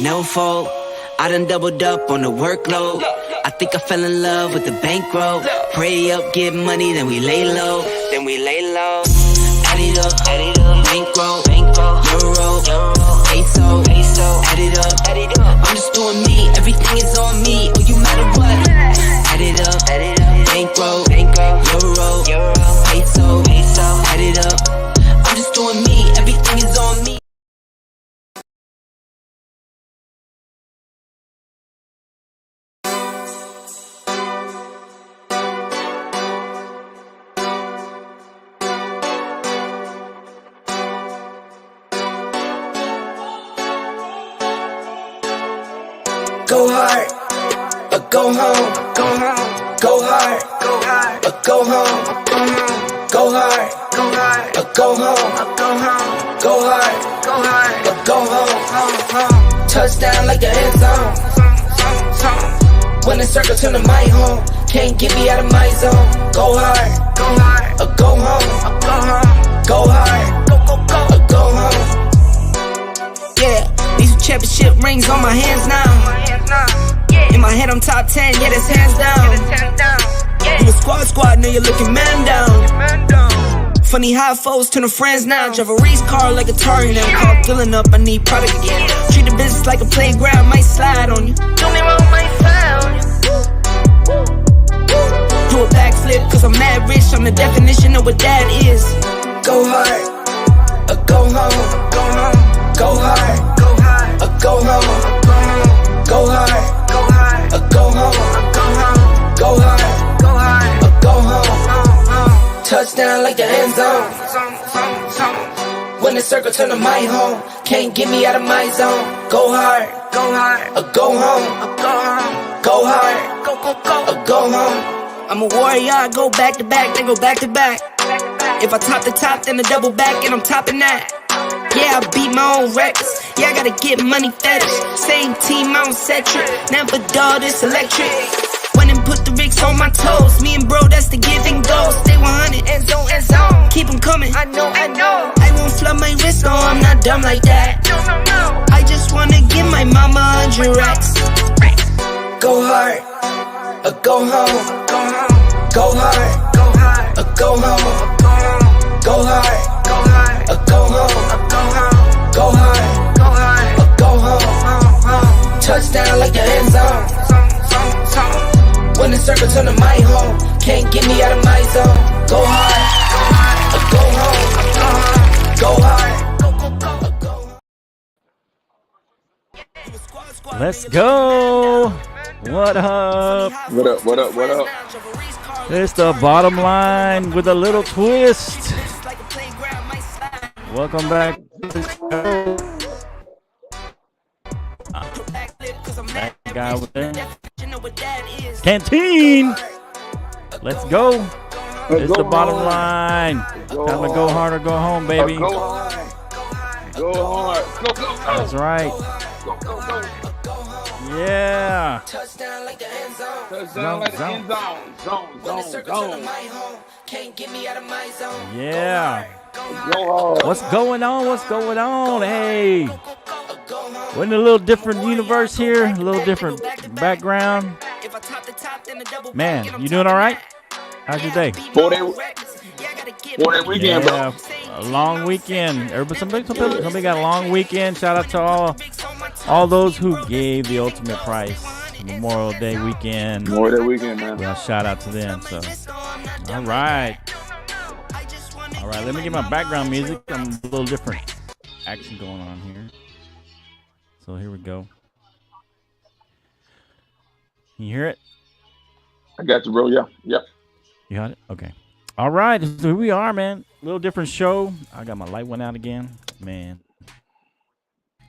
no fold. I done doubled up on the workload. I think I fell in love with the bankroll. Pray up, get money, then we lay low. Add it up, bankroll, euro, peso, add it up. I'm just doing me, everything is on me. Oh, you matter what? Add it up, bankroll, euro, peso, add it up. I'm just doing me, everything is on me. Go hard, or go home. Go hard, or go home. Go hard, or go home. Go hard, or go home. Touchdown like an end zone. When the circle turn to my home, can't get me out of my zone. Go hard, or go home. Go hard, or go home. Yeah, these championship rings on my hands now. In my head I'm top 10, yeah, that's hands down. You a squad, now you're looking man down. Funny how foes turn to friends now. Drive a race car like a Atari now. Call filling up, I need product again. Treat the business like a playground, might slide on you. Don't even might slide on you. Do a backflip, cause I'm mad rich. I'm the definition of what that is. Go hard, or go home. Go hard, or go home. Go hard, or go home. Go hard, or go home. Touchdown like the end zone. When the circle turn to my home, can't get me out of my zone. Go hard, or go home. Go hard, or go home. I'm a warrior, I go back to back, then go back to back. If I top the top, then I double back, and I'm topping that. Yeah, I beat my own records. Yeah, I gotta get money fetish. Same team, I don't set trip. Never dull, this electric. Went and put the Ricks on my toes. Me and bro, that's the give and go. Stay 100, end zone. Keep them coming. I know. I won't flood my wrist, no, I'm not dumb like that. No. I just wanna give my mama 100 racks. Go hard, or go home. Go hard, or go home. Go hard, or go home. Go hard, or go home. Touchdown like the end zone. When the circle turn to my home, can't get me out of my zone. Go hard, or go home. Go hard, or go home. Let's go. What up? What up? It's the bottom line with a little twist. Welcome back to the show. That guy over there. Canteen. Let's go. It's the bottom line. Time to go hard or go home, baby. Go hard. Go. That's right. Go. Yeah. Touchdown like the end zone. Zone. Can't get me out of my zone. Yeah. Go hard. What's going on? Hey. We're in a little different universe here. A little different background. Man, you doing all right? How's your day? 4-day weekend, Yeah, bro. a long weekend. Somebody got a long weekend. Shout out to all those who gave the ultimate price. Memorial Day weekend. Memorial Day weekend, man. Yeah, shout out to them. So, all right. Let me get my background music. I'm a little different action going on here. So here we go. Can you hear it? I got you, bro. Yeah. Yep. You got it? Okay. All right. So here we are, man. A little different show. I got my light went out again. Man.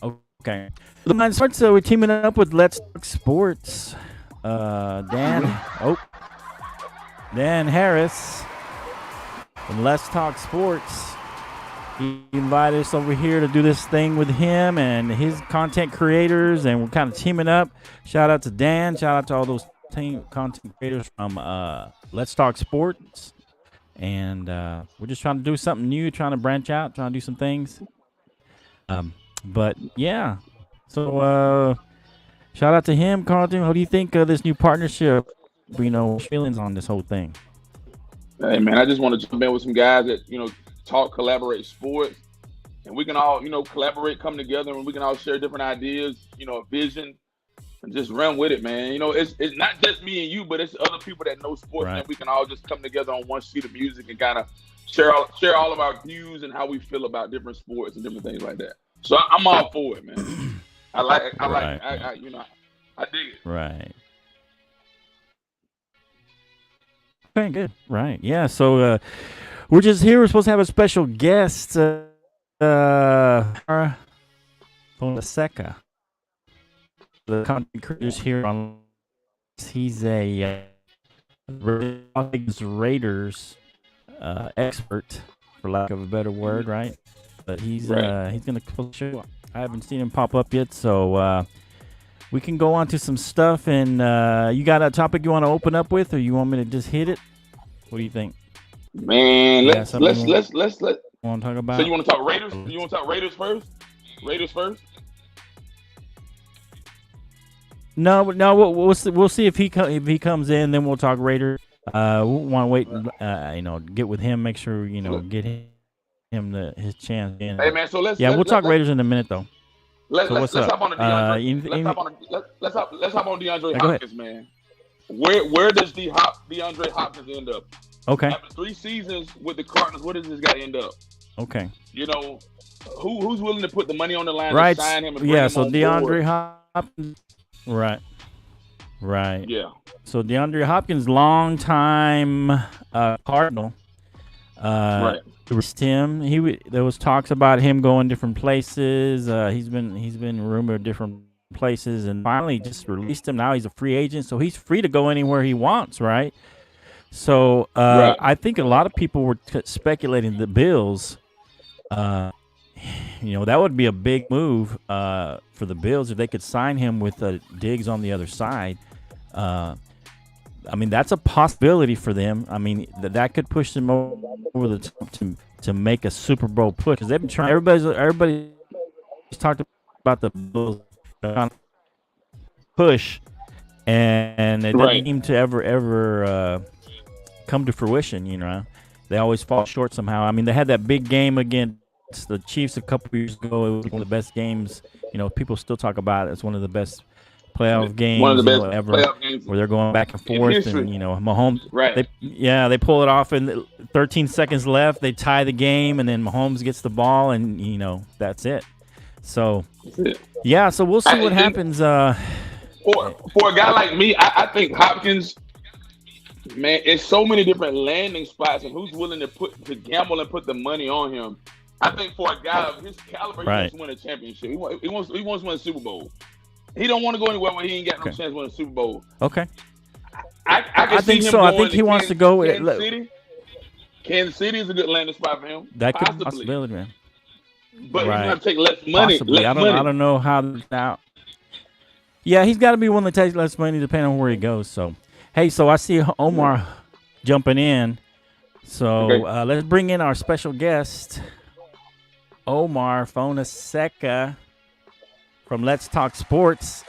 Okay. The line starts, so we're teaming up with Let's Talk Sports. Dan Harris from Let's Talk Sports. He invited us over here to do this thing with him and his content creators, and we're kind of teaming up. Shout out to Dan. Shout out to all those content creators from Let's Talk Sports. And we're just trying to do something new, trying to branch out, trying to do some things. But yeah, So shout out to him, Carlton. What do you think of this new partnership? Feelings on this whole thing. Hey man, I just want to jump in with some guys that talk, collaborate sports, and we can all collaborate, come together, and we can all share different ideas, vision, and just run with it, man. It's not just me and you, but it's other people that know sports, Right. and we can all just come together on one sheet of music and kind of share all of our views and how we feel about different sports and different things like that. So I'm all for it, man. I dig it. Right. Okay, good. Right. Yeah. So we're just here. We're supposed to have a special guest, Fonseca, the content creators here on. He's a Raiders expert, for lack of a better word, right? But he's gonna show. I haven't seen him pop up yet, so we can go on to some stuff. And you got a topic you want to open up with, or you want me to just hit it? What do you think? Man, let's Want to talk about? So you want to talk Raiders? You want to talk Raiders first? Raiders first? No. We'll see if he comes in. Then we'll talk Raiders. We want to wait. Get with him. Make sure get him his chance. Hey man, so let's talk Raiders in a minute though. Let's hop on the DeAndre. Let's hop on DeAndre Hopkins, man. Where does DeAndre Hopkins end up? Okay. After 3 seasons with the Cardinals, where does this guy end up? Okay. Who's willing to put the money on the line Right. to sign him? And bring him So on DeAndre board? Hopkins. Right. Yeah. So DeAndre Hopkins, long time Cardinal. Right. Released him. There was talks about him going different places. He's been rumored different places, and finally just released him. Now he's a free agent, so he's free to go anywhere he wants, right? So Right. I think a lot of people were speculating the Bills. That would be a big move for the Bills if they could sign him with Diggs on the other side. That's a possibility for them. That could push them over the top to make a Super Bowl push, because they've been trying. Everybody's talked about the Bills push, and it doesn't seem to ever come to fruition. They always fall short somehow. They had that big game against the Chiefs a couple years ago. It was one of the best games. People still talk about it as one of the best playoff games, One of the best ever, playoff games where they're going back and forth, and Mahomes. Right. They pull it off in 13 seconds left. They tie the game, and then Mahomes gets the ball, and that's it. So so we'll see what happens. For a guy like me, I think Hopkins, man, it's so many different landing spots, and who's willing to gamble and put the money on him. I think for a guy of his caliber, he wants to win a championship. He wants to win a Super Bowl. He don't want to go anywhere where he ain't got no chance to win a Super Bowl. Okay. I think so. I think he wants to go. Kansas City. Kansas City is a good landing spot for him. That could be a possibility, man. But he's going to take less money. Possibly. I don't know how that's out. Yeah, he's got to be willing to take less money depending on where he goes. So, hey, I see Omar jumping in. So let's bring in our special guest, Omar Fonseca from Let's Talk Sports.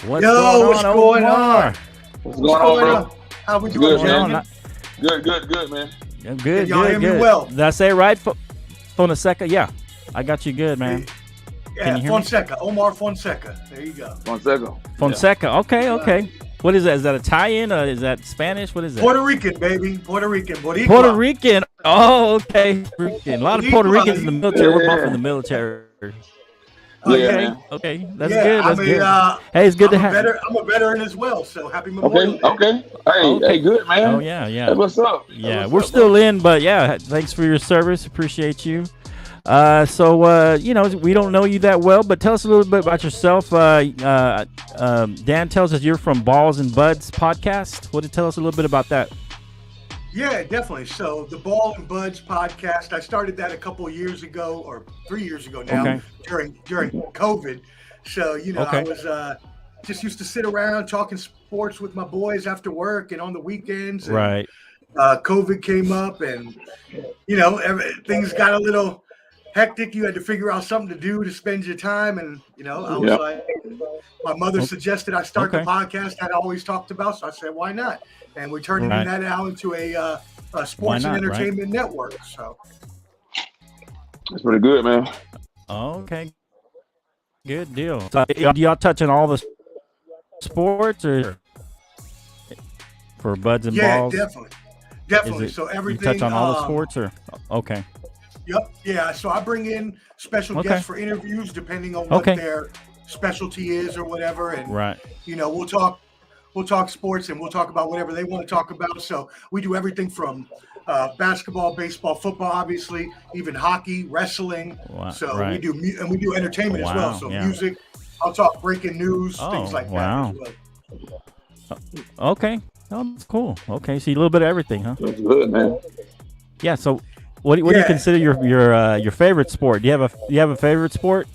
What's going on? What's going on, bro? How we doing, man? Good, man. Good, y'all hear good. me well? Did I say it right? Fonseca? Yeah, I got you good, man. Yeah, Fonseca. Omar Fonseca. There you go. Fonseca. Okay. What is that? Is that Italian? Is that Spanish? What is that? Puerto Rican, baby. Puerto Rican. Boricua. Puerto Rican. Oh, okay. A lot of Puerto Ricans in the military. We're both in the military. Okay. That's good. That's good. Hey, it's good to have you. I'm a veteran as well, so happy Memorial Day. Okay. Hey, good, man. Oh, yeah. Hey, what's up? Yeah, we're still in, but thanks for your service. Appreciate you. We don't know you that well, but tell us a little bit about yourself. Dan tells us you're from Balls and Buds podcast. Tell us a little bit about that? Yeah, definitely. So the Ball and Buds podcast, I started that a couple of years ago, or 3 years ago now, during COVID. So, I was just used to sit around talking sports with my boys after work and on the weekends. And, right. COVID came up, and things got a little hectic. You had to figure out something to do to spend your time. And, I was like, my mother suggested I start the podcast that I always talked about. So I said, why not? And we're turning that out into a sports and entertainment network. So that's pretty good, man. Okay. Good deal. So, do y'all touch on all the sports or for buds and balls? Yeah, definitely. So everything. You touch on all the sports or okay. Yep. Yeah. So I bring in special guests for interviews depending on what their specialty is or whatever. And we'll talk sports and we'll talk about whatever they want to talk about. So we do everything from basketball, baseball, football, obviously, even hockey, wrestling. Wow. So we do entertainment as well. So music. I'll talk breaking news, things like that as well. Okay. Oh, that's cool. Okay, so a little bit of everything, huh? That's good, man. Yeah. So, what do you consider your favorite sport? Do you have a favorite sport?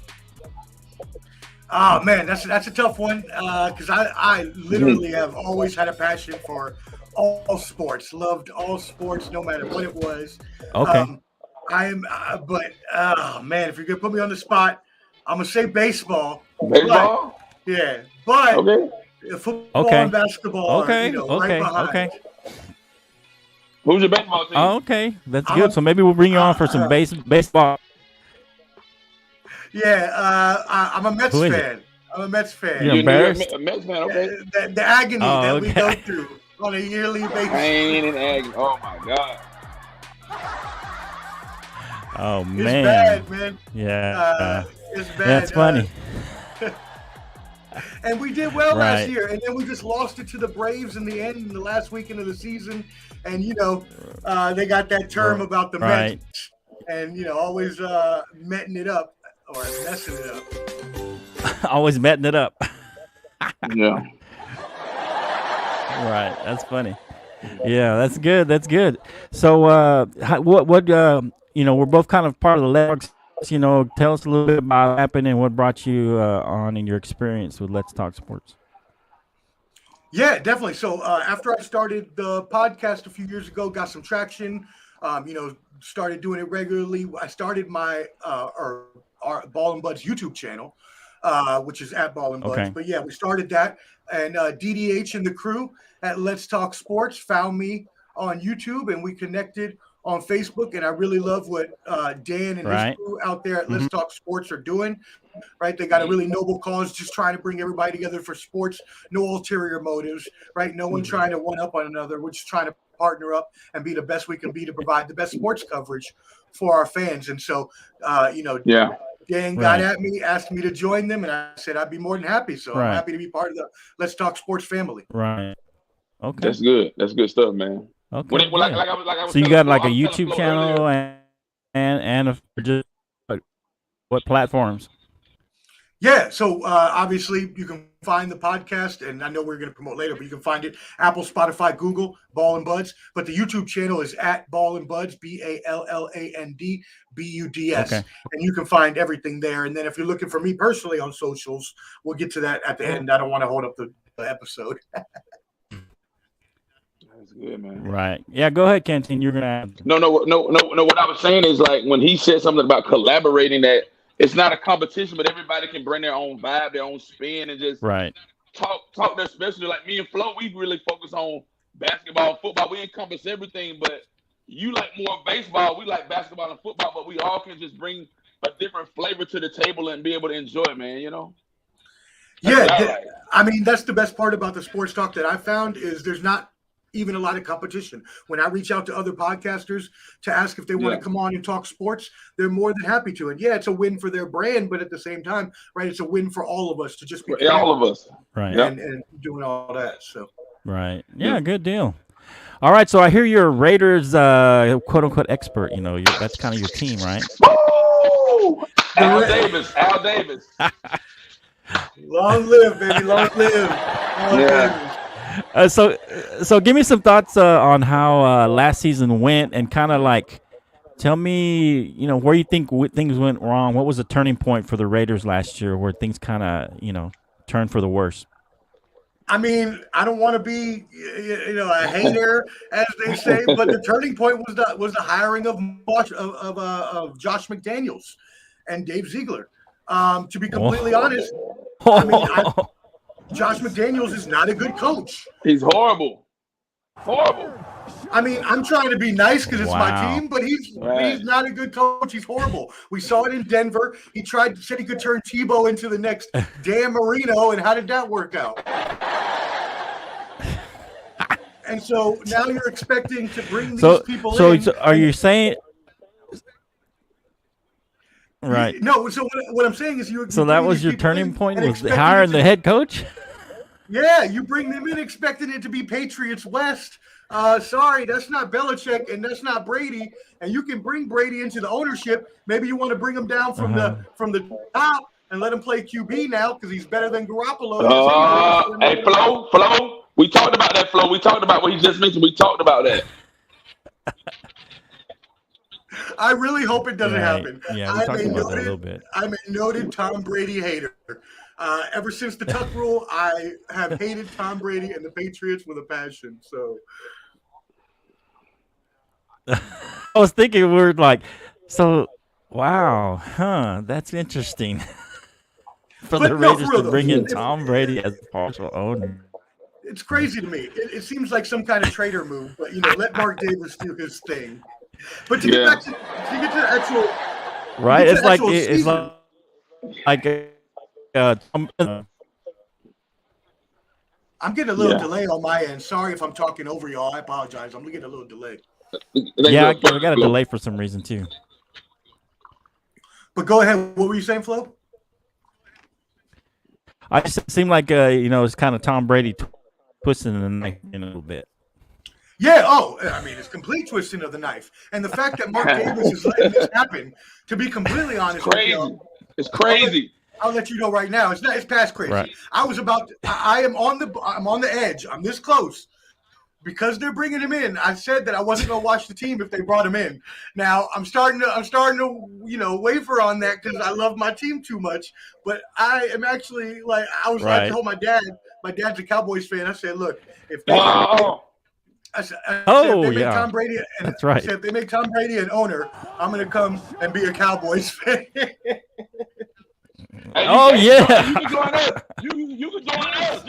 Oh man, that's a tough one because I literally have always had a passion for all sports. Loved all sports, no matter what it was. Okay. But man, if you're gonna put me on the spot, I'm gonna say baseball. Baseball. But football and basketball are, right behind. Okay. Who's your baseball team? Okay, that's good. So maybe we'll bring you on for some baseball. Yeah, I'm a Mets fan. I'm a Mets fan. You're embarrassed? A Mets fan, okay. The agony that we go through on a yearly basis. Pain and agony. Oh my God. Oh man. It's bad, man. Yeah. It's bad. That's funny. And we did well last year, and then we just lost it to the Braves in the end, in the last weekend of the season. And they got that term about the Mets, and always metting it up or messing it up. Always metting it up. Yeah. Right. That's funny. Yeah, that's good. That's good. So, what we're both kind of part of the Let's. Tell us a little bit about what happened and what brought you on in your experience with Let's Talk Sports. Yeah, definitely. So after I started the podcast a few years ago, got some traction, started doing it regularly. I started my our Ball and Buds YouTube channel, which is at Ball and Buds. Okay. But yeah, we started that, and DDH and the crew at Let's Talk Sports found me on YouTube, and we connected on Facebook, and I really love what Dan and his crew out there at Let's Talk Sports are doing. Right, they got a really noble cause, just trying to bring everybody together for sports. No ulterior motives, right? No one trying to one up on another. We're just trying to partner up and be the best we can be to provide the best sports coverage for our fans. And so, Dan got at me, asked me to join them, and I said I'd be more than happy. So I'm happy to be part of the Let's Talk Sports family. Right. Okay. That's good. That's good stuff, man. Okay. I was so you got like a YouTube channel and just what platforms? Yeah, so obviously you can find the podcast, and I know we're going to promote later, but you can find it Apple, Spotify, Google, Ball and Buds. But the YouTube channel is at Ball and Buds, BALLAND BUDS, and you can find everything there. And then if you're looking for me personally on socials, we'll get to that at the end. I don't want to hold up the episode. That's good, man. Right. Yeah, go ahead, Kenton. You're gonna No. What I was saying is, like, when he said something about collaborating, that it's not a competition, but everybody can bring their own vibe, their own spin, and just talk their specialty. Like me and Flo, we really focus on basketball, football. We encompass everything, but you like more baseball. We like basketball and football, but we all can just bring a different flavor to the table and be able to enjoy it, man. I mean, that's the best part about the sports talk that I found is there's not even a lot of competition. When I reach out to other podcasters to ask if they want to come on and talk sports, they're more than happy to. And it's a win for their brand, but at the same time, right, it's a win for all of us to just be all of us, right, and doing all that. So good deal. All right, so I hear you're a Raiders quote unquote expert. That's kind of your team, right? Woo! Al Davis. Long live, baby, long live. Long live. So give me some thoughts on how last season went, and kind of like tell me, where you think things went wrong. What was the turning point for the Raiders last year, where things kind of, turned for the worse? I mean, I don't want to be, a hater, as they say, but the turning point was the hiring of Josh McDaniels and Dave Ziegler. To be completely honest, I mean, Josh McDaniels is not a good coach. He's horrible. Horrible. I mean, I'm trying to be nice because it's my team, but he's not a good coach. He's horrible. We saw it in Denver. He said he could turn Tebow into the next Dan Marino, and how did that work out? And so now you're expecting to bring these people in. So are you saying? Right. No. So what I'm saying is So that was your turning point, was hiring the head coach? Yeah, you bring them in expecting it to be Patriots West. Sorry, that's not Belichick and that's not Brady. And you can bring Brady into the ownership. Maybe you want to bring him down from the top and let him play QB now because he's better than Garoppolo. Hey, Flo. We talked about that, Flo. We talked about what he just mentioned. We talked about that. I really hope it doesn't happen. Yeah, we talked about that a little bit. I'm a noted Tom Brady hater. Ever since the Tuck rule, I have hated Tom Brady and the Patriots with a passion. So I was thinking wow, that's interesting. For the Raiders to bring in Tom Brady as partial owner. It's crazy to me. It seems like some kind of traitor move, but let Mark Davis do his thing. But to get back to the actual, right? It's like I'm getting a little delay on my end. Sorry if I'm talking over y'all. I apologize. I'm getting a little delay. Yeah, I got a delay for some reason too. But go ahead. What were you saying, Flo? I just seem like it's kind of Tom Brady twisting the knife in a little bit. Yeah. Oh, I mean, it's complete twisting of the knife, and the fact that Mark Davis is letting this happen. To be completely honest, it's crazy. I'll let you know right now. It's past crazy. Right. I'm on the edge. I'm this close. Because they're bringing him in, I said that I wasn't going to watch the team if they brought him in. Now I'm starting to waver on that because I love my team too much. But I am actually I told my dad. My dad's a Cowboys fan. I said, look, if they make Tom Brady, that's right. I said if they make Tom Brady an owner, I'm going to come and be a Cowboys fan. Yeah. You can join us. You can join us.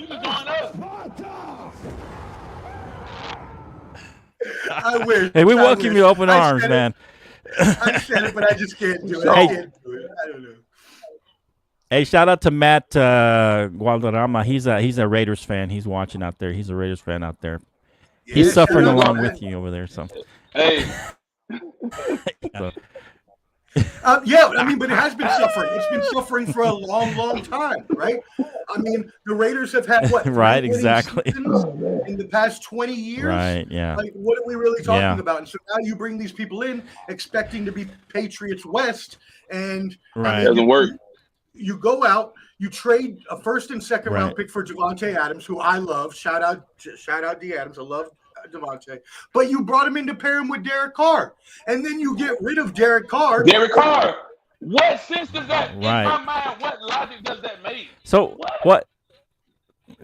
I wish. Hey, we welcome you open arms, man. I said it, but I just can't do it. I can't do it. I don't know. Hey, shout out to Matt Guadarrama. He's a Raiders fan. He's watching out there. He's a Raiders fan out there. Yeah, he's suffering along with you over there. So. Hey. But it has been suffering. It's been suffering for a long, long time, right? I mean, the Raiders have had what? Right, exactly. In the past 20 years, right? Yeah. Like, what are we really talking about? And so now you bring these people in, expecting to be Patriots West, and it doesn't work. You go out, you trade a first and second round pick for Devontae Adams, who I love. Shout out D Adams. I love Devontae, but you brought him in to pair him with Derek Carr, and then you get rid of Derek Carr. What sense does that? In my mind, what logic does that make? So what?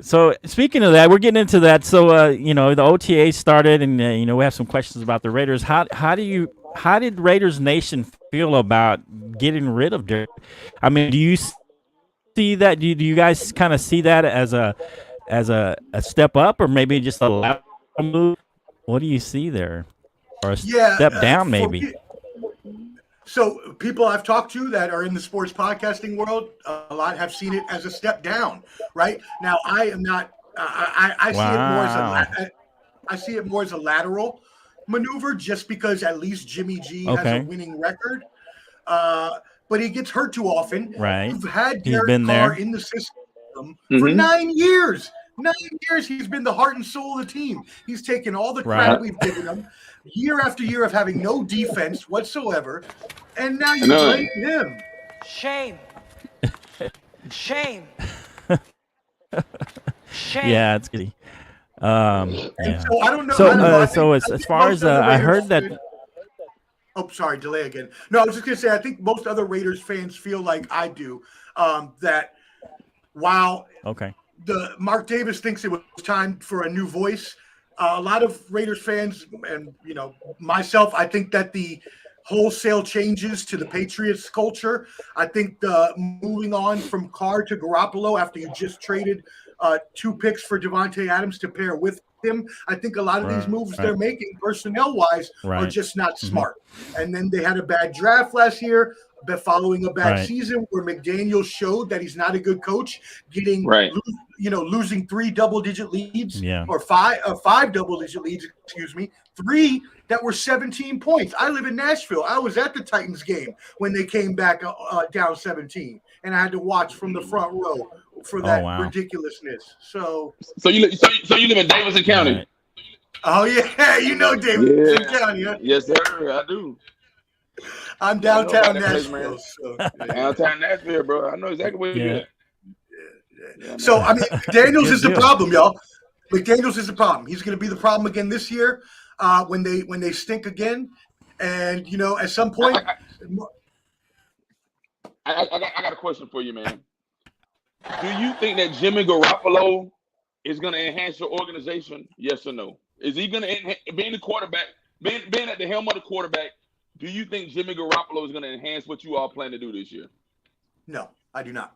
So speaking of that, we're getting into that. So the OTA started, and we have some questions about the Raiders. How did Raiders Nation feel about getting rid of Derek? I mean, do you see that? Do you guys kind of see that as a step up, or maybe just a lateral move? What do you see there, or a step down maybe? So people I've talked to that are in the sports podcasting world, a lot have seen it as a step down. Right now, I am not. I see it more as a lateral maneuver, just because at least Jimmy G has a winning record. But he gets hurt too often. Right, you've had Derek Carr in the system for 9 years. 9 years, he's been the heart and soul of the team. He's taken all the credit we've given him, year after year of having no defense whatsoever, and now you blame him. Shame. Shame. Yeah, it's good. So I don't know. So as far as I heard that. Oh, sorry, delay again. No, I was just gonna say I think most other Raiders fans feel like I do, that while the Mark Davis thinks it was time for a new voice. A lot of Raiders fans and myself, I think that the wholesale changes to the Patriots culture. I think the moving on from Carr to Garoppolo after you just traded 2 picks for Devontae Adams to pair with him. I think a lot of these moves they're making personnel-wise are just not smart. And then they had a bad draft last year, but following a bad season where McDaniel showed that he's not a good coach, getting losing 3 double-digit leads or 5 double-digit leads, 3 that were 17 points. I live in Nashville. I was at the Titans game when they came back down 17, and I had to watch from the front row for that ridiculousness. So you live in Davidson County. Right. Oh yeah, Davidson County. Huh? Yes, sir. I do. I'm downtown Nashville. Downtown Nashville, bro. I know exactly where you're at. Yeah, so I mean, Daniels is the problem, y'all. McDaniels is the problem. He's going to be the problem again this year when they stink again, and at some point. I got a question for you, man. Do you think that Jimmy Garoppolo is going to enhance your organization? Yes or no? Is he going to being the quarterback, being at the helm of the quarterback? Do you think Jimmy Garoppolo is going to enhance what you all plan to do this year? No, I do not.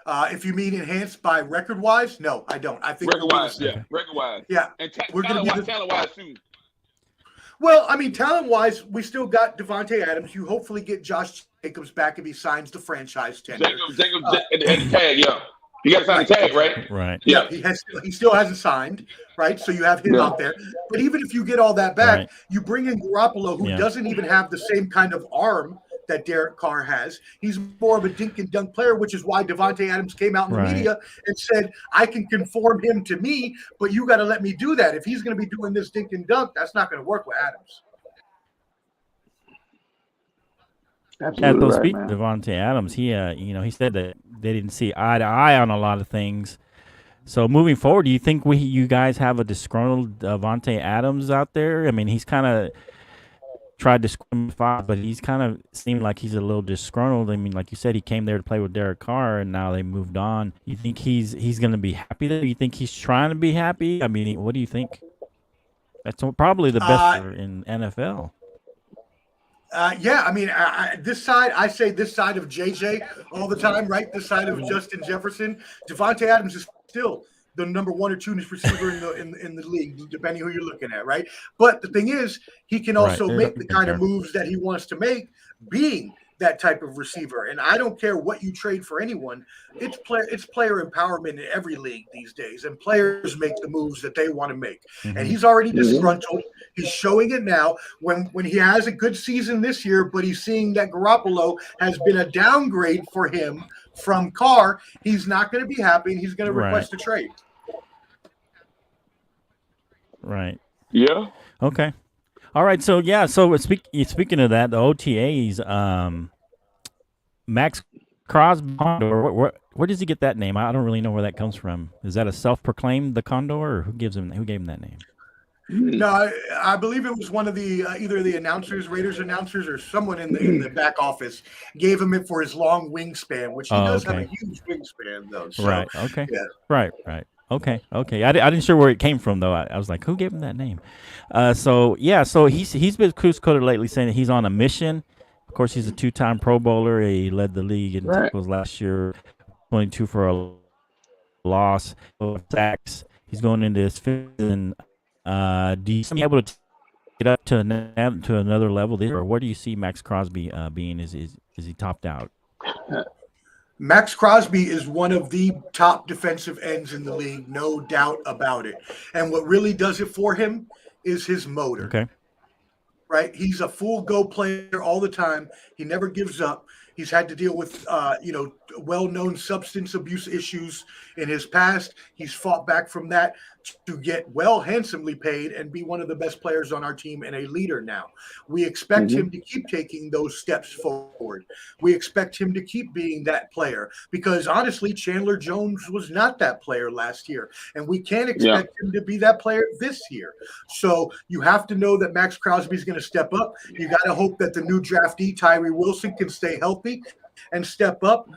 If you mean enhanced by record-wise, no, I don't. I think record-wise, record-wise, and we're going to talent-wise too. Well, I mean, talent-wise, we still got Devontae Adams. You hopefully get Josh Jacobs back if he signs the franchise tender. Jacobs and the tag, You got to sign a tag, right? Right. Yeah, he still hasn't signed, right? So you have him out there. But even if you get all that back, you bring in Garoppolo, who doesn't even have the same kind of arm that Derek Carr has. He's more of a dink and dunk player, which is why Devontae Adams came out in the media and said, I can conform him to me, but you got to let me do that. If he's going to be doing this dink and dunk, that's not going to work with Adams. Absolutely speaking of Devontae Adams, he said that they didn't see eye to eye on a lot of things. So moving forward, do you think you guys have a disgruntled Devontae Adams out there? I mean, he's kind of tried to disqualify, but he's kind of seemed like he's a little disgruntled. I mean, like you said, he came there to play with Derek Carr, and now they moved on. You think he's going to be happy there? You think he's trying to be happy? I mean, what do you think? That's probably the best in NFL. I mean, I say this side of JJ all the time, right? This side of Justin Jefferson. Devontae Adams is still the number 1 or 2 receiver in the league, depending who you're looking at, right? But the thing is, he can also make the kind of moves that he wants to make, being that type of receiver. And I don't care what you trade for anyone. It's player empowerment in every league these days, and players make the moves that they want to make. Mm-hmm. And he's already disgruntled. He's showing it now when he has a good season this year, but he's seeing that Garoppolo has been a downgrade for him from Carr. He's not going to be happy, and he's going to request a trade. Right. Yeah. Okay. All right. So speaking of that, the OTAs, Max Crosby Condor. Where does he get that name? I don't really know where that comes from. Is that a self-proclaimed the Condor, or who gave him that name? No, I believe it was one of the either the announcers, Raiders announcers, or someone in the back office gave him it for his long wingspan, which he does have a huge wingspan though. So, right. Okay. Yeah. Right. Okay. I didn't sure where it came from though. I was like, who gave him that name? So he's been coded lately, saying that he's on a mission. Of course, he's a 2-time Pro Bowler. He led the league in tackles last year, 22 for a loss, sacks. He's going into his 5th season. Do you see him able to get up to another level there, or where do you see Max Crosby being? Is he topped out? Max Crosby is one of the top defensive ends in the league, no doubt about it. And what really does it for him is his motor. Okay. Right? He's a full go player all the time. He never gives up. He's had to deal with, well-known substance abuse issues in his past. He's fought back from that to get handsomely paid and be one of the best players on our team and a leader now. We expect him to keep taking those steps forward. We expect him to keep being that player because, honestly, Chandler Jones was not that player last year, and we can't expect him to be that player this year. So you have to know that Max Crosby is going to step up. You got to hope that the new draftee, Tyree Wilson, can stay healthy. and step up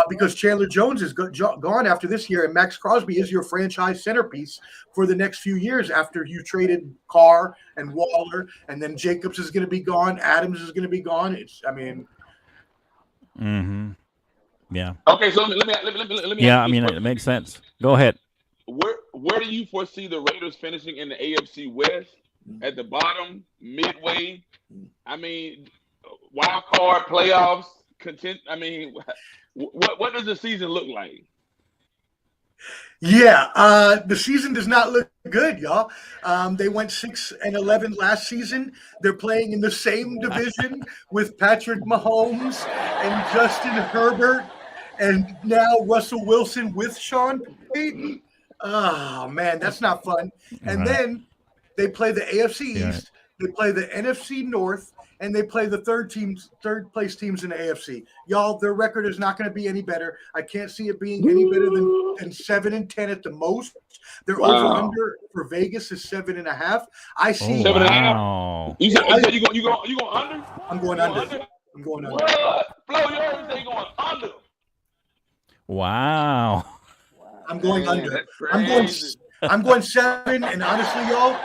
because Chandler Jones is gone after this year, and Max Crosby is your franchise centerpiece for the next few years after you traded Carr and Waller, and then Jacobs is going to be gone, Adams is going to be gone. Mm-hmm. Yeah. Okay, so let me Yeah, ask you this it question. makes sense. Go ahead. Where do you foresee the Raiders finishing in the AFC West? At the bottom, midway? Wild card, playoffs, content. What does the season look like? Yeah, the season does not look good, y'all. They went 6-11 last season. They're playing in the same division with Patrick Mahomes and Justin Herbert, and now Russell Wilson with Sean Payton. Oh man, that's not fun. And then they play the AFC East, they play the NFC North, and they play the third place teams in the AFC. Y'all, their record is not going to be any better. I can't see it being any better than 7-10 at the most. Their over under for Vegas is 7.5. I see 7.5. You said you going under? I'm going under. I'm going under. Flo, you already say going under. Wow. I'm going under. I'm going 7, and honestly, y'all,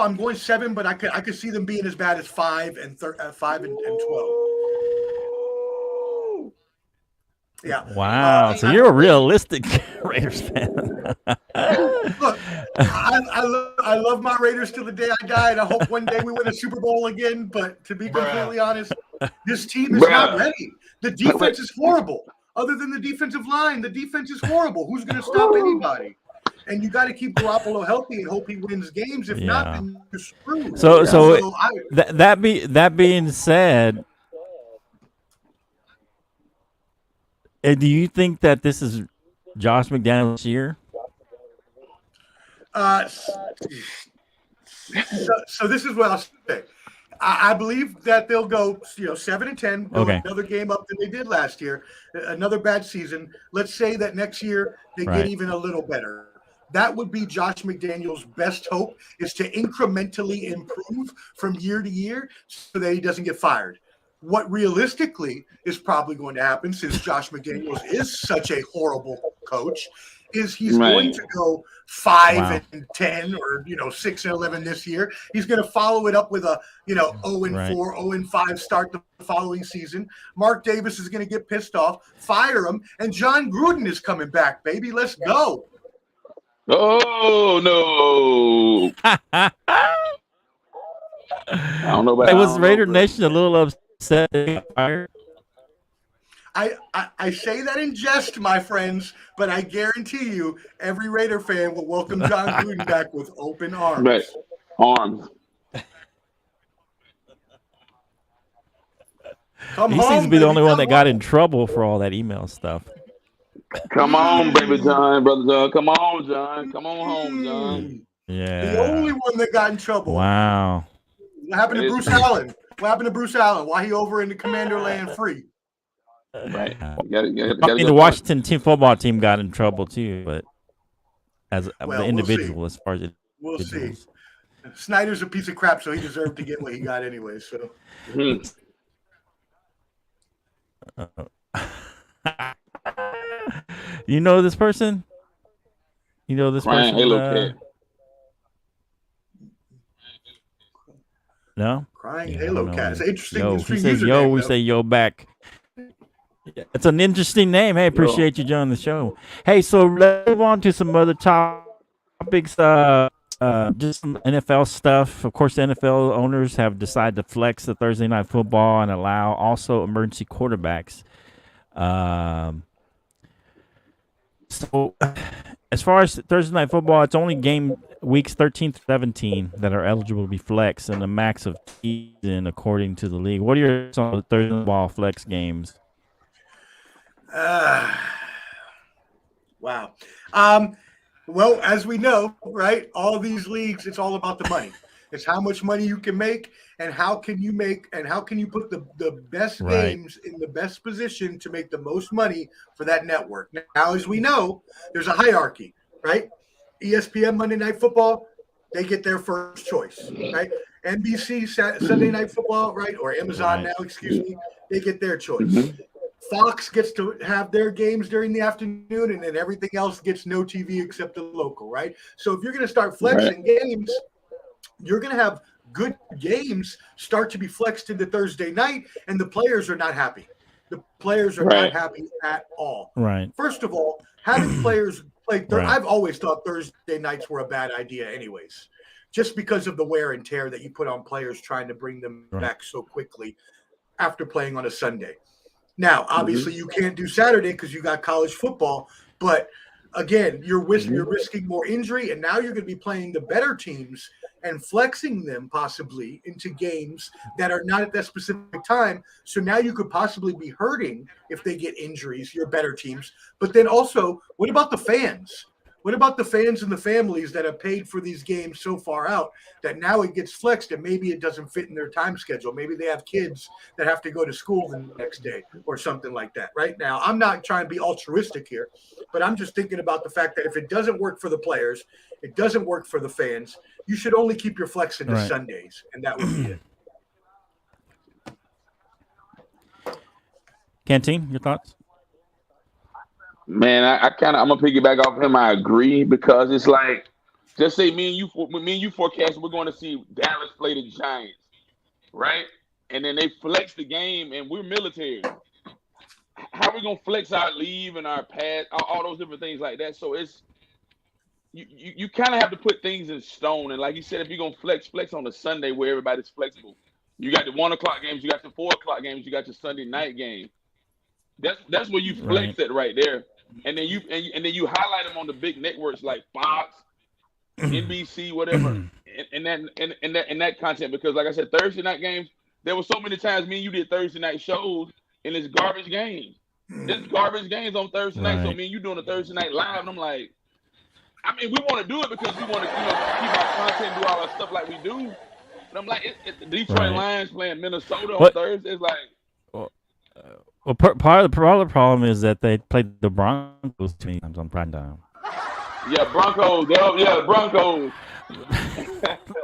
I'm going 7, but I could see them being as bad as 5 and 12. Yeah. Wow. So you're a realistic Raiders fan. Look, I love my Raiders till the day I die, and I hope one day we win a Super Bowl again. But to be completely honest, this team is not ready. The defense is horrible. Other than the defensive line, the defense is horrible. Who's going to stop anybody? And you got to keep Garoppolo healthy and hope he wins games. If not, then you're screwed. That being said, do you think that this is Josh McDaniels' year? So this is what I'll say. I believe that they'll go, 7-10. Another game up than they did last year. Another bad season. Let's say that next year they get even a little better. That would be Josh McDaniels' best hope, is to incrementally improve from year to year so that he doesn't get fired. What realistically is probably going to happen, since Josh McDaniels is such a horrible coach, is he's going to go 5-10 or 6-11 this year. He's going to follow it up with a 0-4, 0-5 start the following season. Mark Davis is going to get pissed off, fire him, and John Gruden is coming back, baby. Let's go. Oh no! I don't know about. Was Raider Nation a little upset? I say that in jest, my friends, but I guarantee you every Raider fan will welcome John Gruden back with open arms. Right. Arms. He seems to be the only one that got in trouble for all that email stuff. Come on, baby John, brother John. Come on, John. Come on home, John. Yeah. The only one that got in trouble. Wow. What happened to Bruce Allen? What happened to Bruce Allen? Why he over in the Commander Land free? Right. The Washington football team got in trouble too, but as the individual, as far as we'll see. Snyder's a piece of crap, so he deserved to get what he got anyway. So. You know this person? You know this Crying person? Halo Cat. No? Crying Halo Cat. It's interesting. Yo, he says yo, we say yo back. It's an interesting name. Hey, appreciate you joining the show. Hey, so let's move on to some other topics. Just some NFL stuff. Of course, the NFL owners have decided to flex the Thursday Night Football and allow also emergency quarterbacks. So, as far as Thursday Night Football, it's only game weeks 13 through 17 that are eligible to be flexed, and a max of 10 according to the league. What are your thoughts on the Thursday Night Football flex games? Wow. Well, as we know, right, all of these leagues, it's all about the money. It's how much money you can make, and how can you put the best games in the best position to make the most money for that network. Now, as we know, there's a hierarchy, right? ESPN Monday Night Football, they get their first choice, right? NBC Sunday Night Football, right, or Amazon now, excuse me, they get their choice. Mm-hmm. Fox gets to have their games during the afternoon, and then everything else gets no TV except the local, right? So if you're going to start flexing games, you're going to have good games start to be flexed into Thursday night, and the players are not happy. The players are not happy at all. Right. First of all, having players play I've always thought Thursday nights were a bad idea anyways, just because of the wear and tear that you put on players trying to bring them back so quickly after playing on a Sunday. Now, obviously, you can't do Saturday because you got college football, but again, you're risking more injury, and now you're going to be playing the better teams and flexing them possibly into games that are not at that specific time. So now you could possibly be hurting if they get injuries, your better teams. But then also, what about the fans? What about the fans and the families that have paid for these games so far out that now it gets flexed and maybe it doesn't fit in their time schedule? Maybe they have kids that have to go to school the next day or something like that. Right now, I'm not trying to be altruistic here, but I'm just thinking about the fact that if it doesn't work for the players, it doesn't work for the fans, you should only keep your flex into Sundays, and that would be it. Canteen, your thoughts? Man, I'm gonna piggyback off him. I agree because it's like, just say me and you forecast we're going to see Dallas play the Giants, right? And then they flex the game, and we're military. How are we gonna flex our leave and our pad, all those different things like that? So it's you kind of have to put things in stone. And like you said, if you're gonna flex on a Sunday where everybody's flexible. You got the 1 o'clock games, you got the 4 o'clock games, you got your Sunday night game. That's where you flex it right there. And then you highlight them on the big networks like Fox, NBC, whatever, and that content, because like I said, Thursday night games, there were so many times me and you did Thursday night shows and it's garbage games. It's garbage games on Thursday night. So me and you doing a Thursday night live, and I'm like, I mean, we want to do it because we want to keep our content, do all our stuff like we do. But I'm like, the Detroit Lions playing Minnesota on Thursday. It's like, well, part of the problem is that they played the Broncos too many times on prime time. Yeah, Broncos. Yeah, Broncos.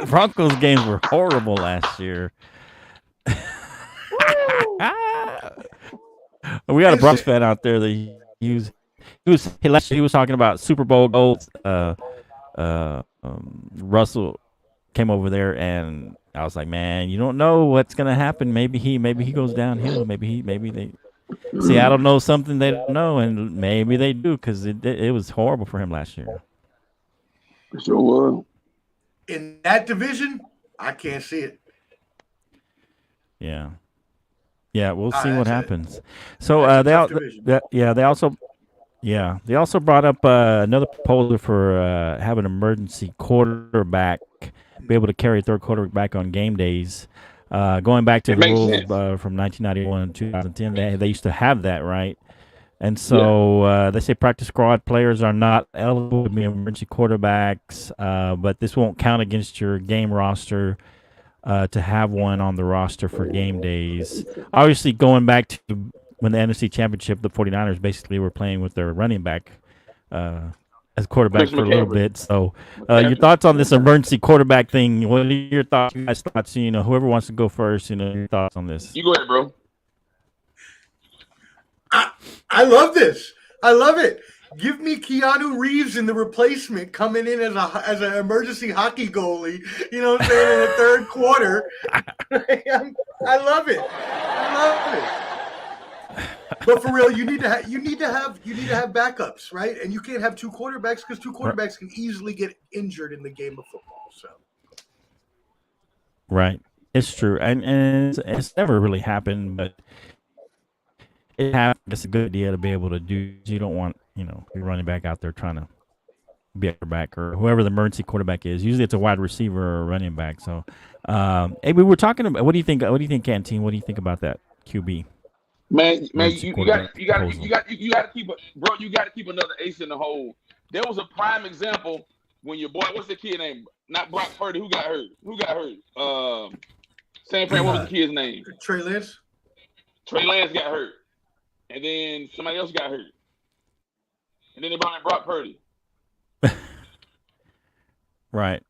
Broncos games were horrible last year. We got a Broncos fan out there that he was talking about Super Bowl goals. Russell came over there, and I was like, man, you don't know what's gonna happen. Maybe he goes downhill. Maybe they Seattle knows something they don't know, and maybe they do, because it was horrible for him last year. Sure was. In that division, I can't see it. Yeah, we'll see what happens. So they also brought up another proposal for having an emergency quarterback be able to carry third quarterback on game days. Going back to the rules from 1991 and 2010, they used to have that, right? And so they say practice squad players are not eligible to be emergency quarterbacks, but this won't count against your game roster to have one on the roster for game days. Obviously, going back to when the NFC Championship, the 49ers basically were playing with their running back as quarterback for a little bit. So your thoughts on this emergency quarterback thing? What are your thoughts? You guys' thoughts? Whoever wants to go first, your thoughts on this? You go ahead, bro. I love this. I love it. Give me Keanu Reeves in the replacement coming in as an emergency hockey goalie. You know what I'm saying, in the third quarter. I love it. But for real, you need to have backups, right? And you can't have two quarterbacks because two quarterbacks can easily get injured in the game of football. So, right, it's true, and it's never really happened, but it's a good idea to be able to do. You don't want your running back out there trying to be a quarterback or whoever the emergency quarterback is. Usually, it's a wide receiver or a running back. So, hey, we were talking about what do you think? What do you think, Canteen? What do you think about that QB? Man, you got to keep bro. You got to keep another ace in the hole. There was a prime example when your boy, what's the kid name? Not Brock Purdy. Who got hurt? San Fran. What was the kid's name? Trey Lance. Trey Lance got hurt, and then somebody else got hurt, and then they brought in Brock Purdy. Right.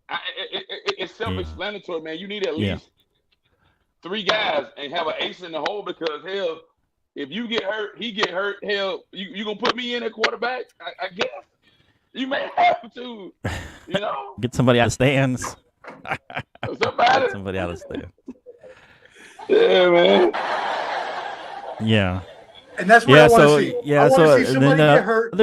it's self-explanatory, man. You need at least 3 guys and have an ace in the hole because hell, if you get hurt, he get hurt. Hell, you gonna put me in at quarterback? I guess you may have to. You know, get somebody out of stands. Get somebody out of stands. Yeah, man. Yeah. And that's what I want to see. Yeah, I want to see somebody get hurt.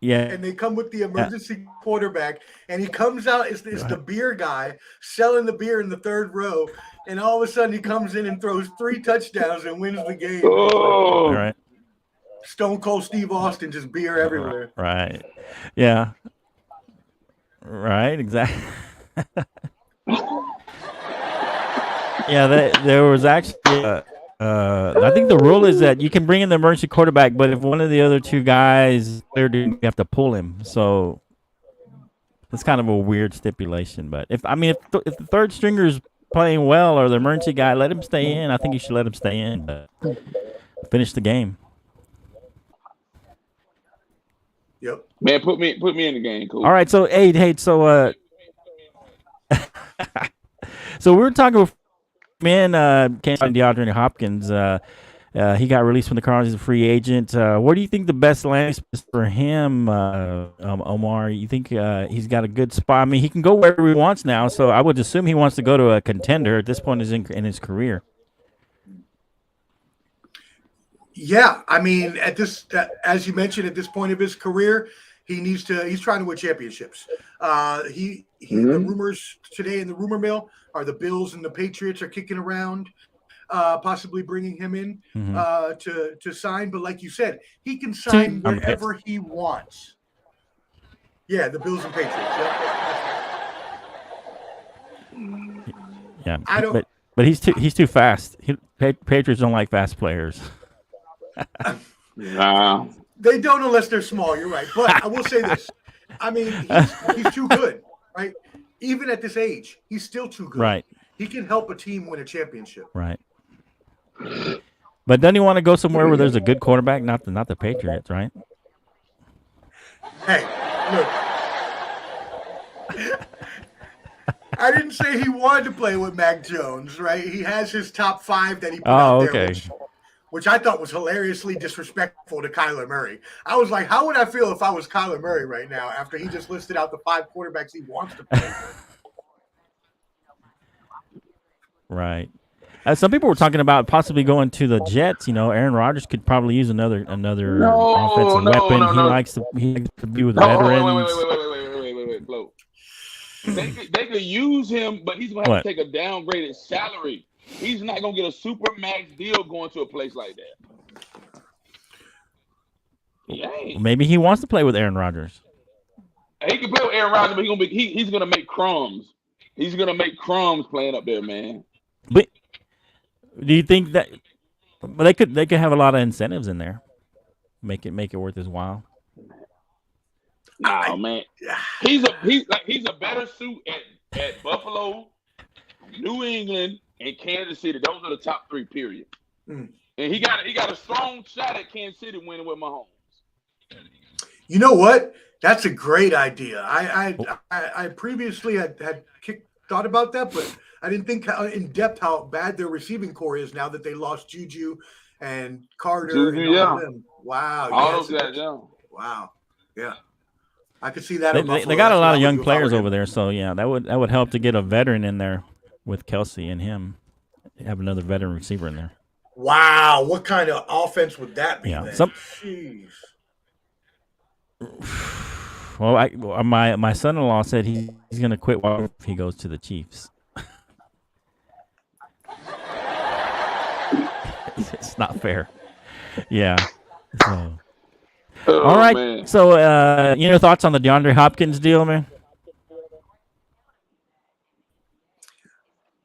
Yeah. And they come with the emergency quarterback, and he comes out. It's the beer guy selling the beer in the 3rd row, and all of a sudden he comes in and throws 3 touchdowns and wins the game. Oh, all right. Stone Cold Steve Austin, just beer everywhere. Right. Yeah. Right. Exactly. Yeah. There was actually. I think the rule is that you can bring in the emergency quarterback, but if one of the other 2 guys cleared, you have to pull him. So it's kind of a weird stipulation. But if the 3rd stringer's playing well or the emergency guy, let him stay in. I think you should let him stay in. But finish the game. Yep. Man, put me in the game, cool. All right. So so we were talking with. DeAndre Hopkins, he got released from the Cardinals as a free agent. What do you think the best landing spot is for him, Omar? You think he's got a good spot? I mean, he can go wherever he wants now, so I would assume he wants to go to a contender at this point in his career. Yeah, I mean, as you mentioned, at this point of his career, he's trying to win championships. The rumors today in the rumor mill are the Bills and the Patriots are kicking around, possibly bringing him in to sign. But like you said, he can sign wherever he wants. Yeah, the Bills and Patriots. Yeah, but he's too fast. Patriots don't like fast players. Nah. They don't unless they're small. You're right. But I will say this. I mean, he's too good, right? Even at this age, he's still too good. Right. He can help a team win a championship. Right. But doesn't he want to go somewhere where there's a good quarterback, not the Patriots, right? Hey, look. I didn't say he wanted to play with Mac Jones, right? He has his top 5 that he put out there, which I thought was hilariously disrespectful to Kyler Murray. I was like, how would I feel if I was Kyler Murray right now after he just listed out the 5 quarterbacks he wants to play with? Right. Some people were talking about possibly going to the Jets. Aaron Rodgers could probably use another offensive weapon. He likes to be with veterans. Wait, Flo. They could use him, but he's going to have to take a downgraded salary. He's not going to get a super max deal going to a place like that. Maybe he wants to play with Aaron Rodgers. He can play with Aaron Rodgers, but he's going to make crumbs. He's going to make crumbs playing up there, man. But do you think that they could have a lot of incentives in there, make it worth his while? No, man. He's a better suit at Buffalo, New England, and Kansas City. Those are the top 3, period. And he got a strong shot at Kansas City winning with Mahomes. You know what? That's a great idea. I previously had thought about that, but I didn't think in depth how bad their receiving core is now that they lost Juju and Carter. And all of them. Wow. All those guys, Wow. Yeah. I could see that. They got a lot of young players over there, so yeah, that would help to get a veteran in there with Kelsey and him. Have another veteran receiver in there. Wow, what kind of offense would that be? Yeah, Jeez. Well, my son-in-law said he's going to quit if he goes to the Chiefs. It's not fair. Yeah. So. All right. Man. So, thoughts on the DeAndre Hopkins deal, man?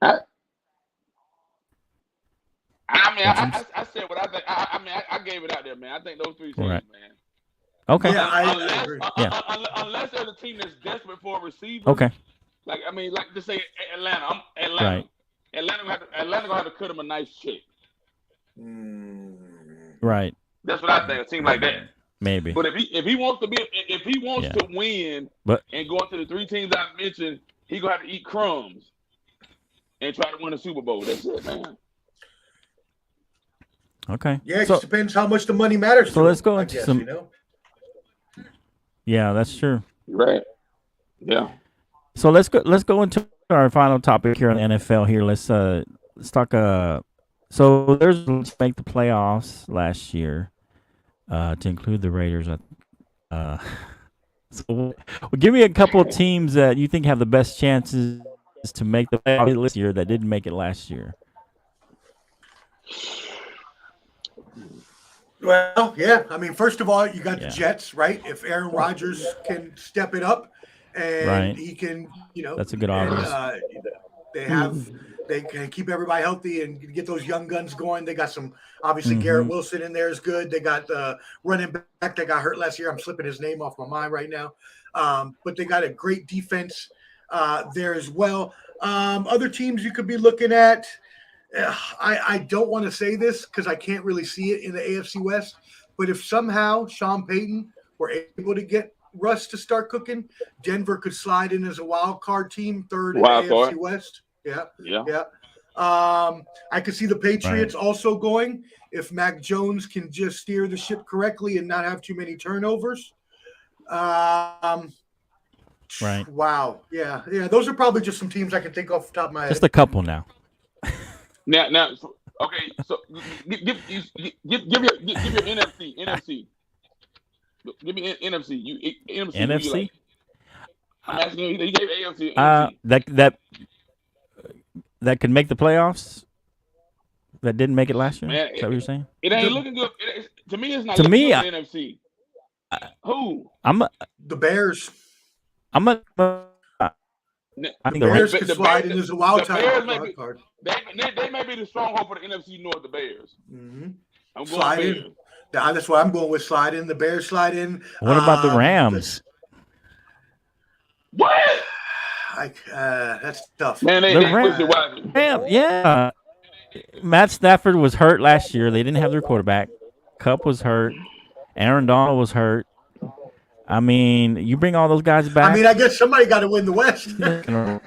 I said what I think. I gave it out there, man. I think those 3 teams, man. Okay. Yeah, I agree. Unless there's a team that's desperate for a receiver. Okay. Like to say Atlanta. Right. Atlanta gonna have to cut him a nice check. Right. That's what I think. A team like that. Maybe. But if he wants to win and go into the 3 teams I mentioned, he gonna have to eat crumbs and try to win a Super Bowl. That's it, man. Okay. Yeah, it just depends how much the money matters. So let's go into some. Yeah, that's true. Right. Yeah. So let's go into our final topic here on the NFL. Here, let's talk. So there's let's make the playoffs last year, to include the Raiders. So give me a couple of teams that you think have the best chances to make the playoffs this year that didn't make it last year. Well, yeah. I mean, first of all, you got the Jets, right? If Aaron Rodgers can step it up and he can, that's a good obvious. They can keep everybody healthy and get those young guns going. They got some, obviously, Garrett Wilson in there is good. They got the running back that got hurt last year. I'm slipping his name off my mind right now. But they got a great defense there as well. Other teams you could be looking at, I don't want to say this because I can't really see it in the AFC West, but if somehow Sean Payton were able to get Russ to start cooking, Denver could slide in as a wild card team, third in the AFC West. Yeah. I could see the Patriots also going if Mac Jones can just steer the ship correctly and not have too many turnovers. Right. Wow. Yeah. Those are probably just some teams I can think off the top of my head. Just a couple now. Now, okay. So give your NFC. Give me NFC. NFC. I'm asking you. He gave AFC. That could make the playoffs. That didn't make it last year. Man, is that what you're saying? It ain't looking good. To me, it's not. To me, good NFC. Who? The Bears. I think the Bears could slide in as a wild card. They may be the stronghold for the NFC North. The Bears. Mm-hmm. I'm going Bears. That's why I'm going with slide in. The Bears slide in. What about the Rams? What? That's tough. Man, they yeah. Matt Stafford was hurt last year. They didn't have their quarterback. Kupp was hurt. Aaron Donald was hurt. I mean, you bring all those guys back. I mean, I guess somebody got to win the West. Yeah.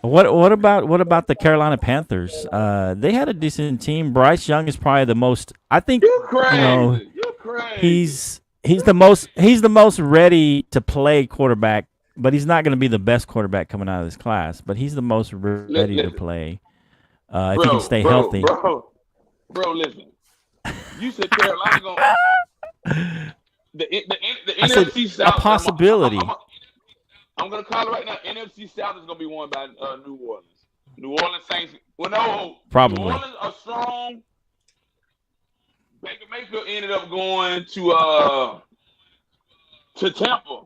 What about the Carolina Panthers? They had a decent team. Bryce Young is probably the most. I think you're crazy. You're crazy. He's the most ready to play quarterback, but he's not going to be the best quarterback coming out of this class. But he's the most ready to play if he can stay healthy. Bro, listen. You said Carolina going. The NFC South a possibility. I'm going to call it right now. NFC South is going to be won by New Orleans. New Orleans Saints. Well, no. Probably. New Orleans are strong. Baker Mayfield ended up going to Tampa.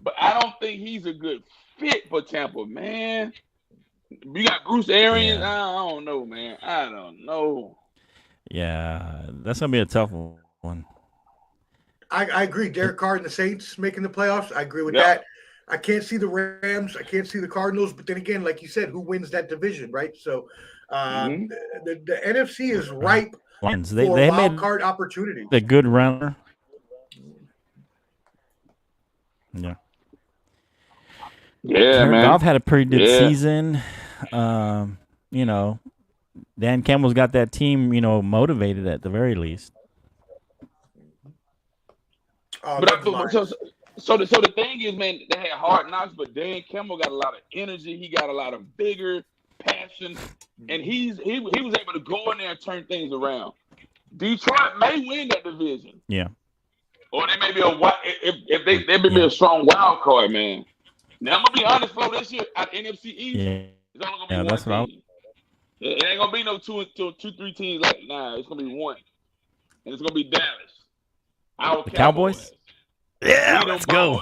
But I don't think he's a good fit for Tampa, man. You got Bruce Arians. Yeah. I don't know, man. I don't know. Yeah, that's going to be a tough one. I agree. Derek Carr and the Saints making the playoffs. I agree with that. I can't see the Rams. I can't see the Cardinals. But then again, like you said, who wins that division, right? So the NFC is ripe for wild card opportunities. The good runner. Yeah. Yeah, man. Goff had a pretty good season. Dan Campbell's got that team, motivated at the very least. So the thing is, man, they had hard knocks, but Dan Campbell got a lot of energy. He got a lot of vigor, passion, and he was able to go in there and turn things around. Detroit may win that division. Yeah. Or they may be they may be a strong wild card, man. Now I'm gonna be honest, Flo, this year at NFC East, it's only gonna be one team. It ain't gonna be no two, 3 teams like it's gonna be one, and it's gonna be Dallas. The Cowboys? Yeah, let's go.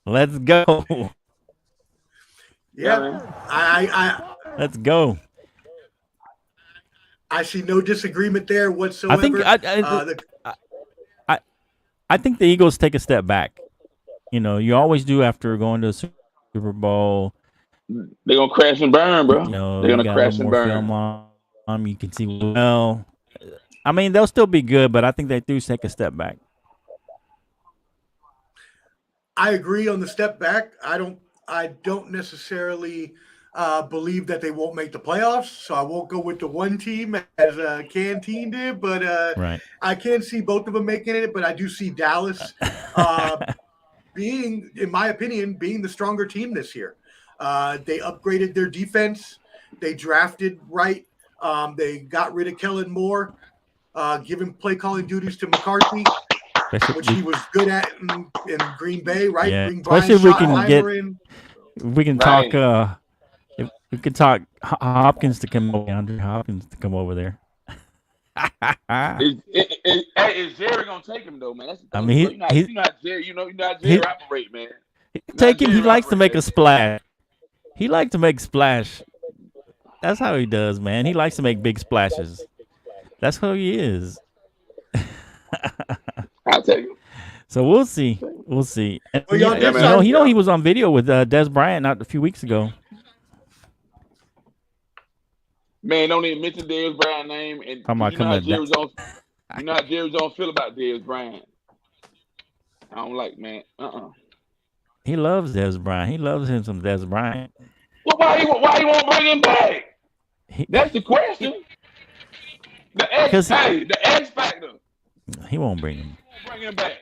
Let's go. Yeah, let's go. I see no disagreement there whatsoever. I think the Eagles take a step back. You always do after going to a Super Bowl. They're gonna crash and burn, bro. They're gonna crash and burn. You can see well. I mean, they'll still be good, but I think they do take a step back. I agree on the step back. I don't necessarily believe that they won't make the playoffs. So I won't go with the one team as Canteen did, but Right. I can see both of them making it. But I do see Dallas being, in my opinion, being the stronger team this year. They upgraded their defense. They drafted right. They got rid of Kellen Moore, giving play calling duties to McCarthy, which he was good at in Green Bay, right? Yeah. Bring Especially if we can get, in. we can Right. talk. If we could talk Hopkins to come over, Andre Hopkins to come over there. Is Jerry gonna take him though, man? That's the thing. I mean, you know how Jerry, you know how Jerry operate, man. Take him. He likes to make a splash. He likes to make splash. That's how he does, man. He likes to make big splashes. That's who he is. I'll take him. So we'll see. We'll see. And, Well, he was on video with Des Bryant not a few weeks ago. Man, don't even mention Dez Bryant's name. And you know how Jerry Jones feel about Dez Bryant. I don't like, man. He loves Des Bryant. He loves him some Des Bryant. Well, why he won't bring him back? That's the question. The X factor. He won't bring him. Bring him back.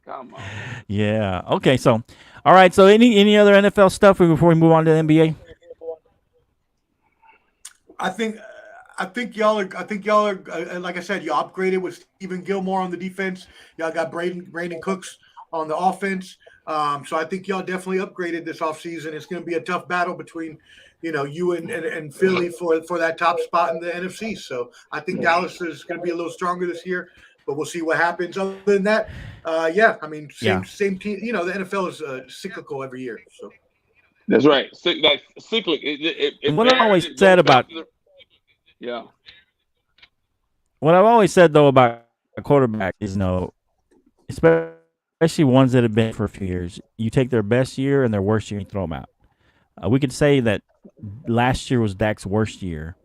Come on. Yeah. Okay. So, all right. So, any other NFL stuff before we move on to the NBA? I think y'all are like I said, you upgraded with Stephen Gilmore on the defense. Y'all got Brandon Cooks on the offense. So I think y'all definitely upgraded this offseason. It's going to be a tough battle between, you and Philly for that top spot in the NFC. So I think Dallas is going to be a little stronger this year, but we'll see what happens. Other than that, same team. The NFL is cyclical every year. So that's right. Cyclic. What I've always said about what I've always said though about a quarterback is especially ones that have been for a few years. You take their best year and their worst year and throw them out. We could say that last year was Dak's worst year,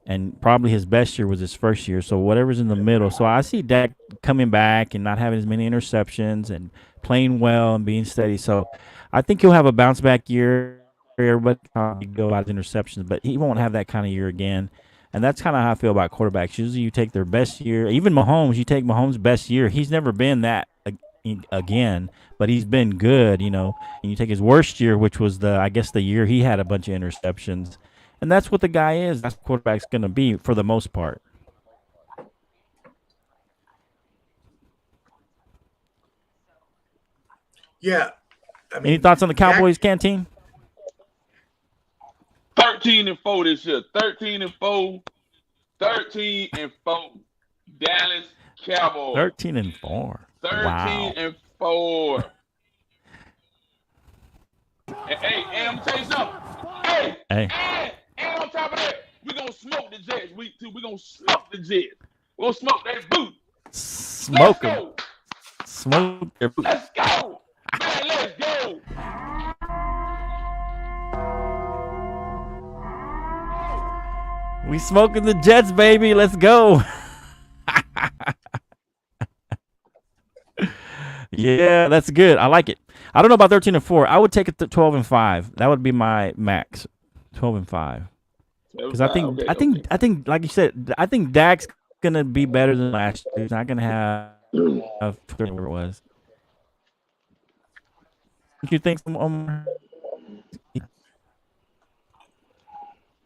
and probably his best year was his first year. So whatever's in the middle. So I see Dak coming back and not having as many interceptions and playing well and being steady. So I think he'll have a bounce back year. Everybody probably go about his interceptions, but he won't have that kind of year again. And that's kind of how I feel about quarterbacks. Usually you take their best year. Even Mahomes, you take Mahomes' best year. He's never been that again, but he's been good, and you take his worst year, which was the year he had a bunch of interceptions. And that's what the guy is. That's what quarterback's going to be for the most part. Yeah. Any thoughts on the Cowboys, Canteen? 13-4 this year. 13-4. 13-4. Dallas Cowboys. 13-4. 13-4. Hey, I'm gonna tell you something. Hey. And on top of that, we're gonna smoke the Jets week 2. We're gonna smoke the Jets. We're gonna smoke that boot. Smoke them. Smoke their boot. Let's go. Man, let's go. We smoking the Jets, baby. Let's go. Yeah, that's good. I like it. I don't know about 13-4. I would take it to 12-5. That would be my max. 12-5. Because I think, like you said, I think Dak's gonna be better than last year. He's not gonna have whatever it was. What you think?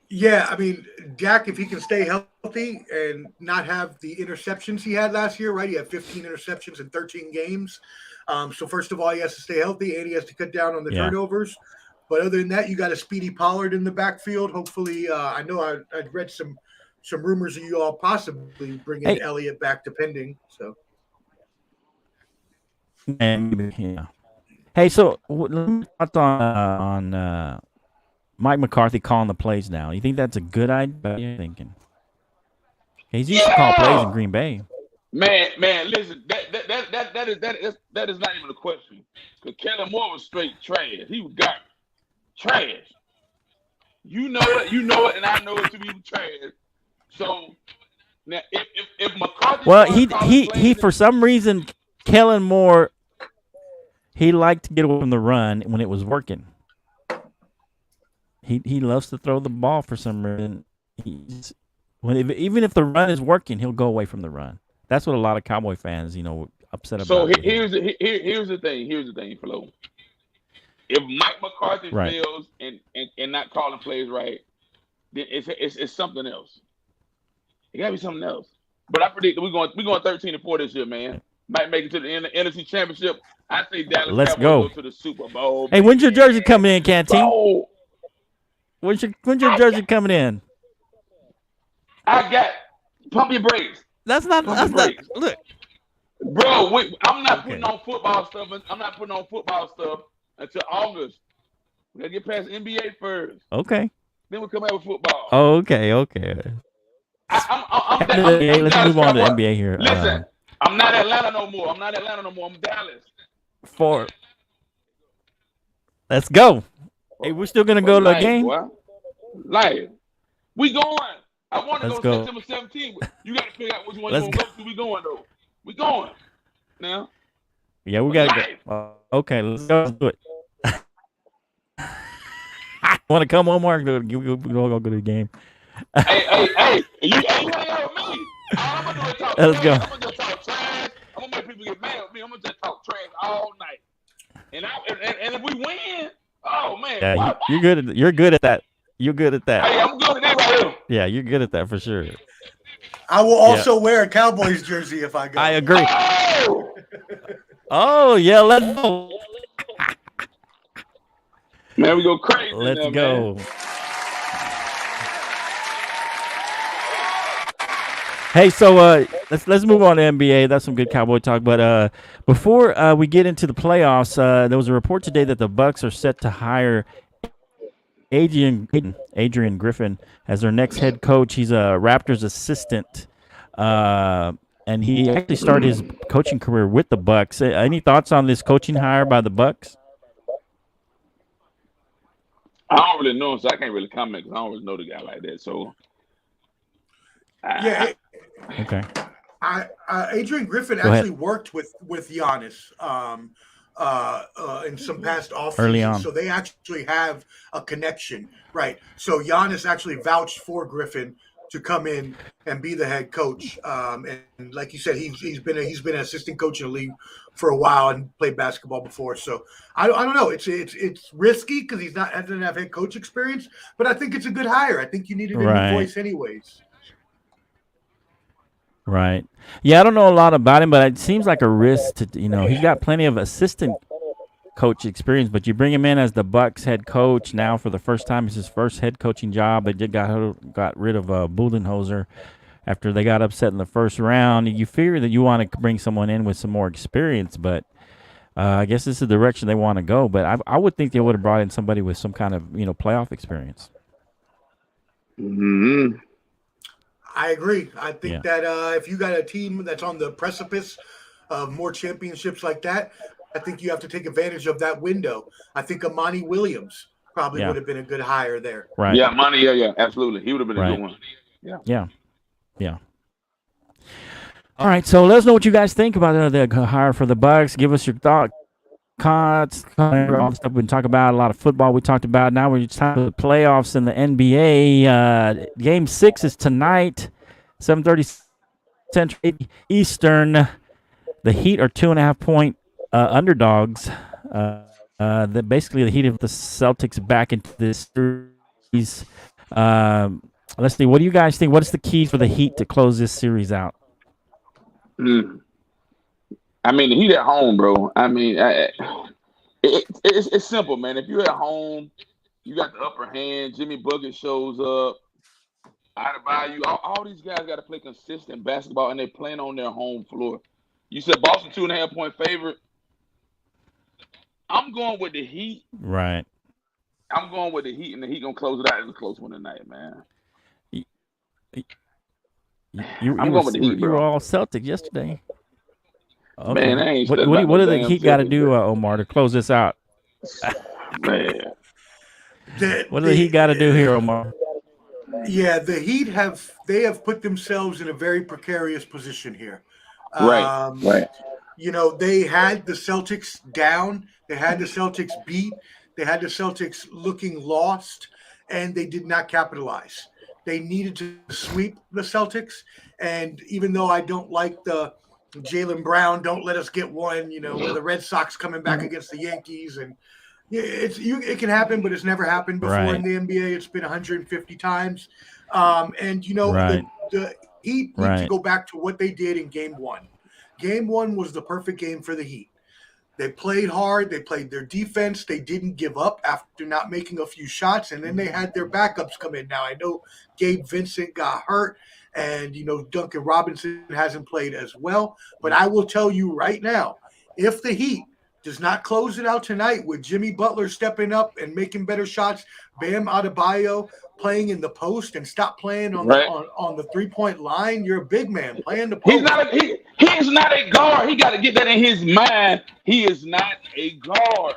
Yeah, Dak, if he can stay healthy and not have the interceptions he had last year, right? He had 15 interceptions in 13 games. So first of all, he has to stay healthy and he has to cut down on the turnovers. But other than that, you got a Speedy Pollard in the backfield. Hopefully, I know I'd read some rumors of you all possibly bringing Elliott back, depending. So. Yeah. Hey, so let me talk on Mike McCarthy calling the plays now. You think that's a good idea? What are you thinking? He's used to call plays in Green Bay. Man, listen, that is not even a question. Because Kellen Moore was straight trash. He was garbage. Trash. You know it, and I know it to be trash. So now, if McCarthy, well, he for some reason, Kellen Moore, he liked to get away from the run when it was working. He loves to throw the ball for some reason. Even if the run is working, he'll go away from the run. That's what a lot of Cowboy fans, upset about. So here's the thing, Flo. If Mike McCarthy fails and not calling plays right, then it's something else. It gotta be something else. But I predict we're going 13-4 this year, man. Might make it to the NFC Championship. I say Dallas Cowboys go to the Super Bowl. Hey, when's your jersey coming in, Canteen? Oh. When's your jersey coming in? I got pump your brakes. That's not look. Bro, I'm not putting on football stuff. I'm not putting on football stuff until August. We gotta get past NBA first. Okay. Then we'll come out with football. Oh, okay. Let's move on to NBA here. Listen, I'm not Atlanta no more. I'm Dallas. 4. Let's go. Hey, we're still gonna go to the game. Like, we going. I want to go September 17th. You got to figure out which one you want to go to. We going though. We going now. Yeah, we got to go. Okay, let's go. Let's do it. Want to come home, Mark? Go to the game. Hey! You ain't hang out with me. I'm gonna do it talk. Let's go. I'm gonna just talk trash. I'm gonna make people get mad at me. I'm gonna just talk trash all night. And if we win, oh man, yeah, you're good at that. You're good at that. Hey, I'm good at that right here. Yeah, you're good at that for sure. I will also wear a Cowboys jersey if I go. I agree. Oh yeah, let's go. Man, we go crazy. Let's go. Man. Hey, so let's move on to NBA. That's some good Cowboy talk. But before we get into the playoffs, there was a report today that the Bucks are set to hire Adrian Griffin as their next head coach. He's a Raptors assistant, and he actually started his coaching career with the Bucks. Any thoughts on this coaching hire by the Bucks? I don't really know him, so I can't really comment because I don't really know the guy like that. So, okay. Adrian Griffin actually worked with Giannis in some past off early on, so they actually have a connection, right? So Giannis actually vouched for Griffin to come in and be the head coach. And like you said, he's been an assistant coach in the league for a while and played basketball before. So I don't know. It's risky because he doesn't have head coach experience, but I think it's a good hire. I think you needed a new voice anyways. Right. Yeah, I don't know a lot about him, but it seems like a risk to, he's got plenty of assistant coach experience, but you bring him in as the Bucks head coach now for the first time. It's his first head coaching job. They just got rid of Budenholzer after they got upset in the first round. You figure that you want to bring someone in with some more experience, but I guess this is the direction they want to go. But I would think they would have brought in somebody with some kind of, playoff experience. Mm-hmm. I agree. I think that if you got a team that's on the precipice of more championships like that, I think you have to take advantage of that window. I think Amani Williams probably would have been a good hire there. Right. Yeah, Amani, yeah, absolutely. He would have been a good one. Yeah. All right, so let us know what you guys think about the hire for the Bucks. Give us your thoughts, all the stuff we talk about. A lot of football we talked about. Now we're just talking about the playoffs in the NBA. Game 6 is tonight, 7:30 Central Eastern. The Heat are 2.5-point underdogs. Basically, the Heat of the Celtics back into this series. Let's see. What do you guys think? What is the key for the Heat to close this series out? I mean, the Heat at home, bro. I mean, it's simple, man. If you're at home, you got the upper hand. Jimmy Bucket shows up. Adebayo, all these guys got to play consistent basketball, and they're playing on their home floor. You said Boston 2.5-point favorite. I'm going with the Heat. Right. I'm going with the Heat, and the Heat gonna close it out. It's a close one tonight, man. I'm going with the Heat, bro. You were all Celtic yesterday. Okay. Man, I ain't What studying what, about do- no what do the damn Heat got to Celtics, do, bro. Omar, to close this out? Man, What do the Heat got to do here, Omar? Yeah, the Heat have put themselves in a very precarious position here. right, Um, right. they had the Celtics down, they had the Celtics beat, they had the Celtics looking lost, and they did not capitalize. They needed to sweep the Celtics, and even though I don't like the Jaylen Brown, don't let us get one, where the Red Sox coming back against the Yankees, and yeah, it can happen, but it's never happened before in Right. the NBA. It's been 150 times, and Right. the Heat need to Right. go back to what they did in Game One. Game One was the perfect game for the Heat. They played hard. They played their defense. They didn't give up after not making a few shots, and then they had their backups come in. Now I know Gabe Vincent got hurt, and Duncan Robinson hasn't played as well. But I will tell you right now, if the Heat does not close it out tonight with Jimmy Butler stepping up and making better shots, Bam Adebayo playing in the post and stop playing on the Right. on the 3-point line, you're a big man. Play in the He's post. not he is not a guard. He got to get that in his mind. He is not a guard.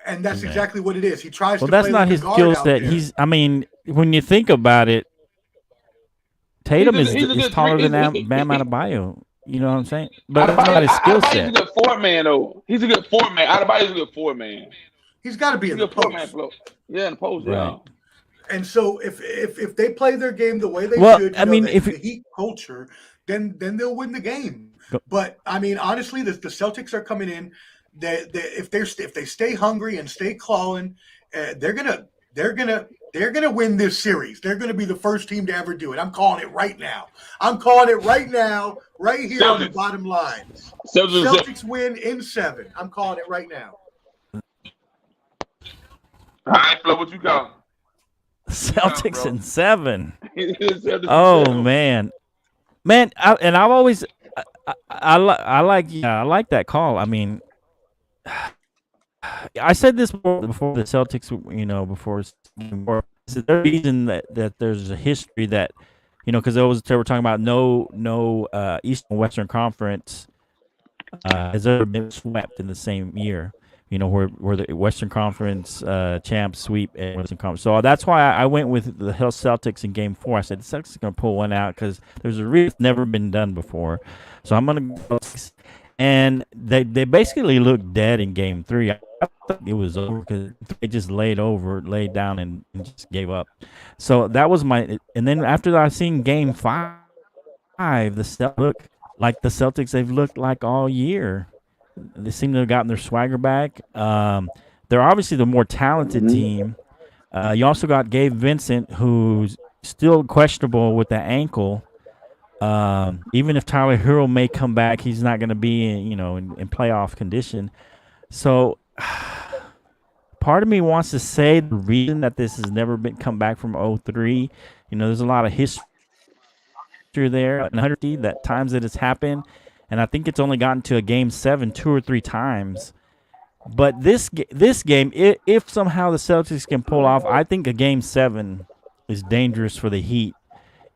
And that's Man. exactly what it is. He tries Well, to that's play not like a his guard skill out set. there. I mean, when you think about it, Tatum He's a is good taller three. than Bam Adebayo. You know what I'm saying? But that's not his skill Adebayo's a set. good four-man, though. He's a good four-man. Adebayo's a good four-man. He's got to be He's in a the good four-man post. flow. Yeah, in the post, Right. yeah. And so if they play their game the way they Well, should, I mean, if the Heat culture, then they'll win the game. Go- But I mean, honestly, the Celtics are coming in. If they stay hungry and stay clawing, they're gonna win this series. They're gonna be the first team to ever do it. I'm calling it right now. I'm calling it right now, right here on the Celtics. bottom line. Celtics. Celtics win in 7. I'm calling it right now. All right, Flo, what you got? Celtics bro. in 7. Celtics in Oh 7. man, I've always I like that call. I mean, I said this before the Celtics, before the reason that there's a history that, because they were talking about no East and Western Conference has ever been swept in the same year. Where the Western Conference champs sweep and Western Conference. So that's why I went with the Hill Celtics in Game 4. I said the Celtics are going to pull one out because there's a reason it's never been done before. So I'm going to go. And they basically looked dead in Game 3. I thought it was over because they just laid down and just gave up. So that was and then after that, I seen Game 5, the Celtics look like the Celtics they've looked like all year. They seem to have gotten their swagger back. They're obviously the more talented team. You also got Gabe Vincent, who's still questionable with that ankle. Even if Tyler Hero may come back, he's not going to be in playoff condition. So part of me wants to say the reason that this has never been come back from 0-3, there's a lot of history there and 100 that times that it's happened. And I think it's only gotten to a Game 7 2 or 3 times. But this game, if somehow the Celtics can pull off, I think a Game 7 is dangerous for the Heat.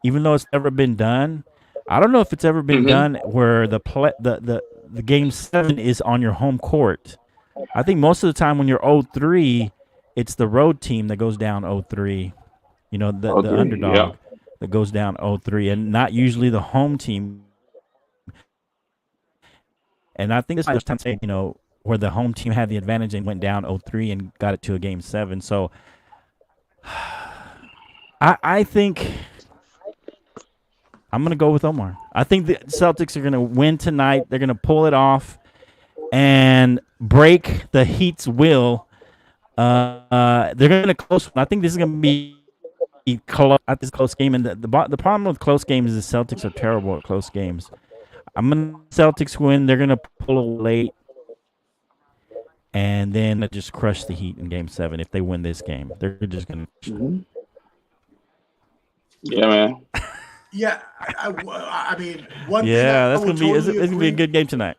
Even though it's never been done, I don't know if it's ever been done where the Game 7 is on your home court. I think most of the time when you're 0-3, it's the road team that goes down 0-3. The underdog that goes down 0-3, and not usually the home team. And I think this is the time, where the home team had the advantage and went down 0-3 and got it to a Game 7. So I think I'm going to go with Omar. I think the Celtics are going to win tonight. They're going to pull it off and break the Heat's will. They're going to close. I think this is going to be close game. And the problem with close games is the Celtics are terrible at close games. I'm going to Celtics win. They're going to pull away late. And then just crush the Heat in Game 7 if they win this game. They're just going to. Yeah, man. Yeah, I mean, one thing that's going to be totally it's going to be a good game tonight.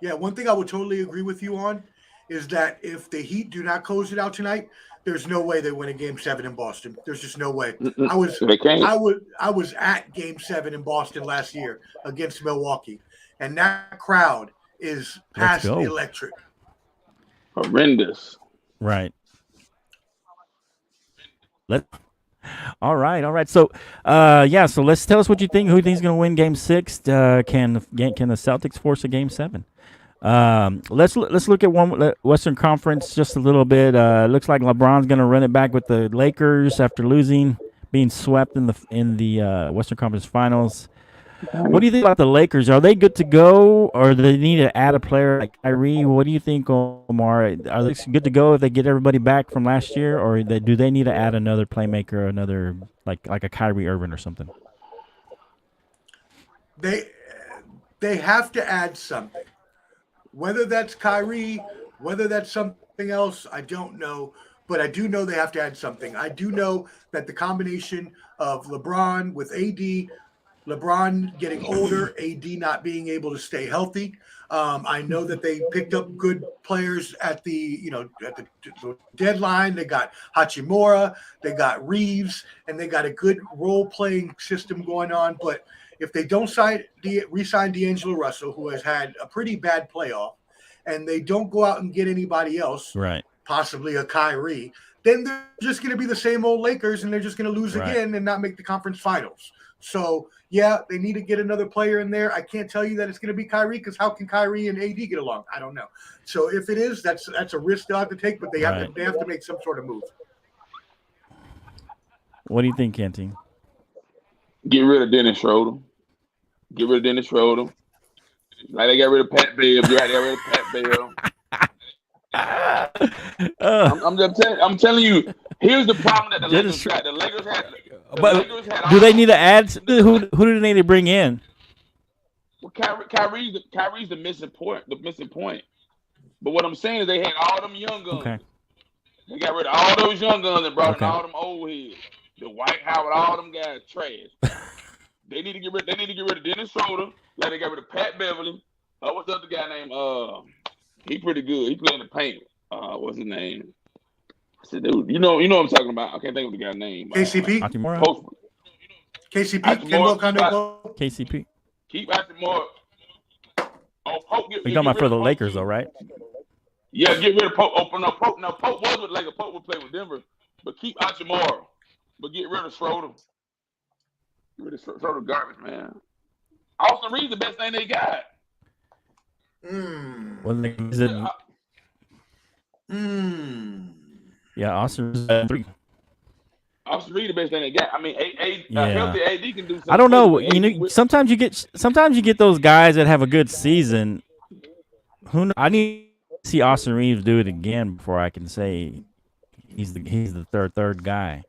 Yeah, one thing I would totally agree with you on is that if the Heat do not close it out tonight, there's no way they win a Game 7 in Boston. There's just no way. They can't. I was at Game 7 in Boston last year against Milwaukee, and that crowd is past electric. Horrendous. Right. All right. So, so let's tell us what you think. Who do you think is going to win Game 6? Can the Celtics force a Game 7? Let's look at one Western Conference just a little bit. Looks like LeBron's going to run it back with the Lakers after being swept in the Western Conference Finals. What do you think about the Lakers? Are they good to go, or do they need to add a player like Kyrie? What do you think, Omar? Are they good to go if they get everybody back from last year, or do they need to add another playmaker, another like a Kyrie Irving or something? They have to add something. Whether that's Kyrie, whether that's something else, I don't know. But I do know they have to add something. I do know that the combination of LeBron with AD, LeBron getting older, AD not being able to stay healthy. I know that they picked up good players at the deadline. They got Hachimura, they got Reeves, and they got a good role-playing system going on. But if they don't re-sign D'Angelo Russell, who has had a pretty bad playoff, and they don't go out and get anybody else, right, possibly a Kyrie, then they're just going to be the same old Lakers, and they're just going to lose again and not make the conference finals. So, yeah, they need to get another player in there. I can't tell you that it's going to be Kyrie, because how can Kyrie and AD get along? I don't know. So if it is, that's a risk they'll have to take, but they have to make some sort of move. What do you think, Canty? Get rid of Dennis Schroeder. Like they got rid of Pat Bev. You got to get rid of Pat Bev. I'm telling you, here's the problem that the Lakers got. The Lakers had. Do they need to add? Who do they need to bring in? Well, Kyrie's the missing point. But what I'm saying is they had all them young guns. Okay. They got rid of all those young guns and brought in all them old heads. The White Howard, all them guys trash. They need to get rid of Dennis Schroeder. Like they got rid of Pat Beverly. What's the other guy named? He pretty good. He playing the paint. What's his name? I said, dude, you know what I'm talking about. I can't think of the guy's name. KCP. KCP. Keep Hachimura. Oh, Pope. You're talking about for the Lakers, though, right? Yeah, get rid of Pope. Open up Pope. Now Pope was with Lakers. Pope would play with Denver, but keep Hachimura. But get rid of Schroeder. Get rid of Schroeder garbage, man. Austin Reeves the best thing they got. Yeah, Austin Reeves 3. Austin Reeves the best thing they got. I mean, healthy AD can do something. I don't know. Sometimes you get those guys that have a good season. I need to see Austin Reeves do it again before I can say he's the third guy.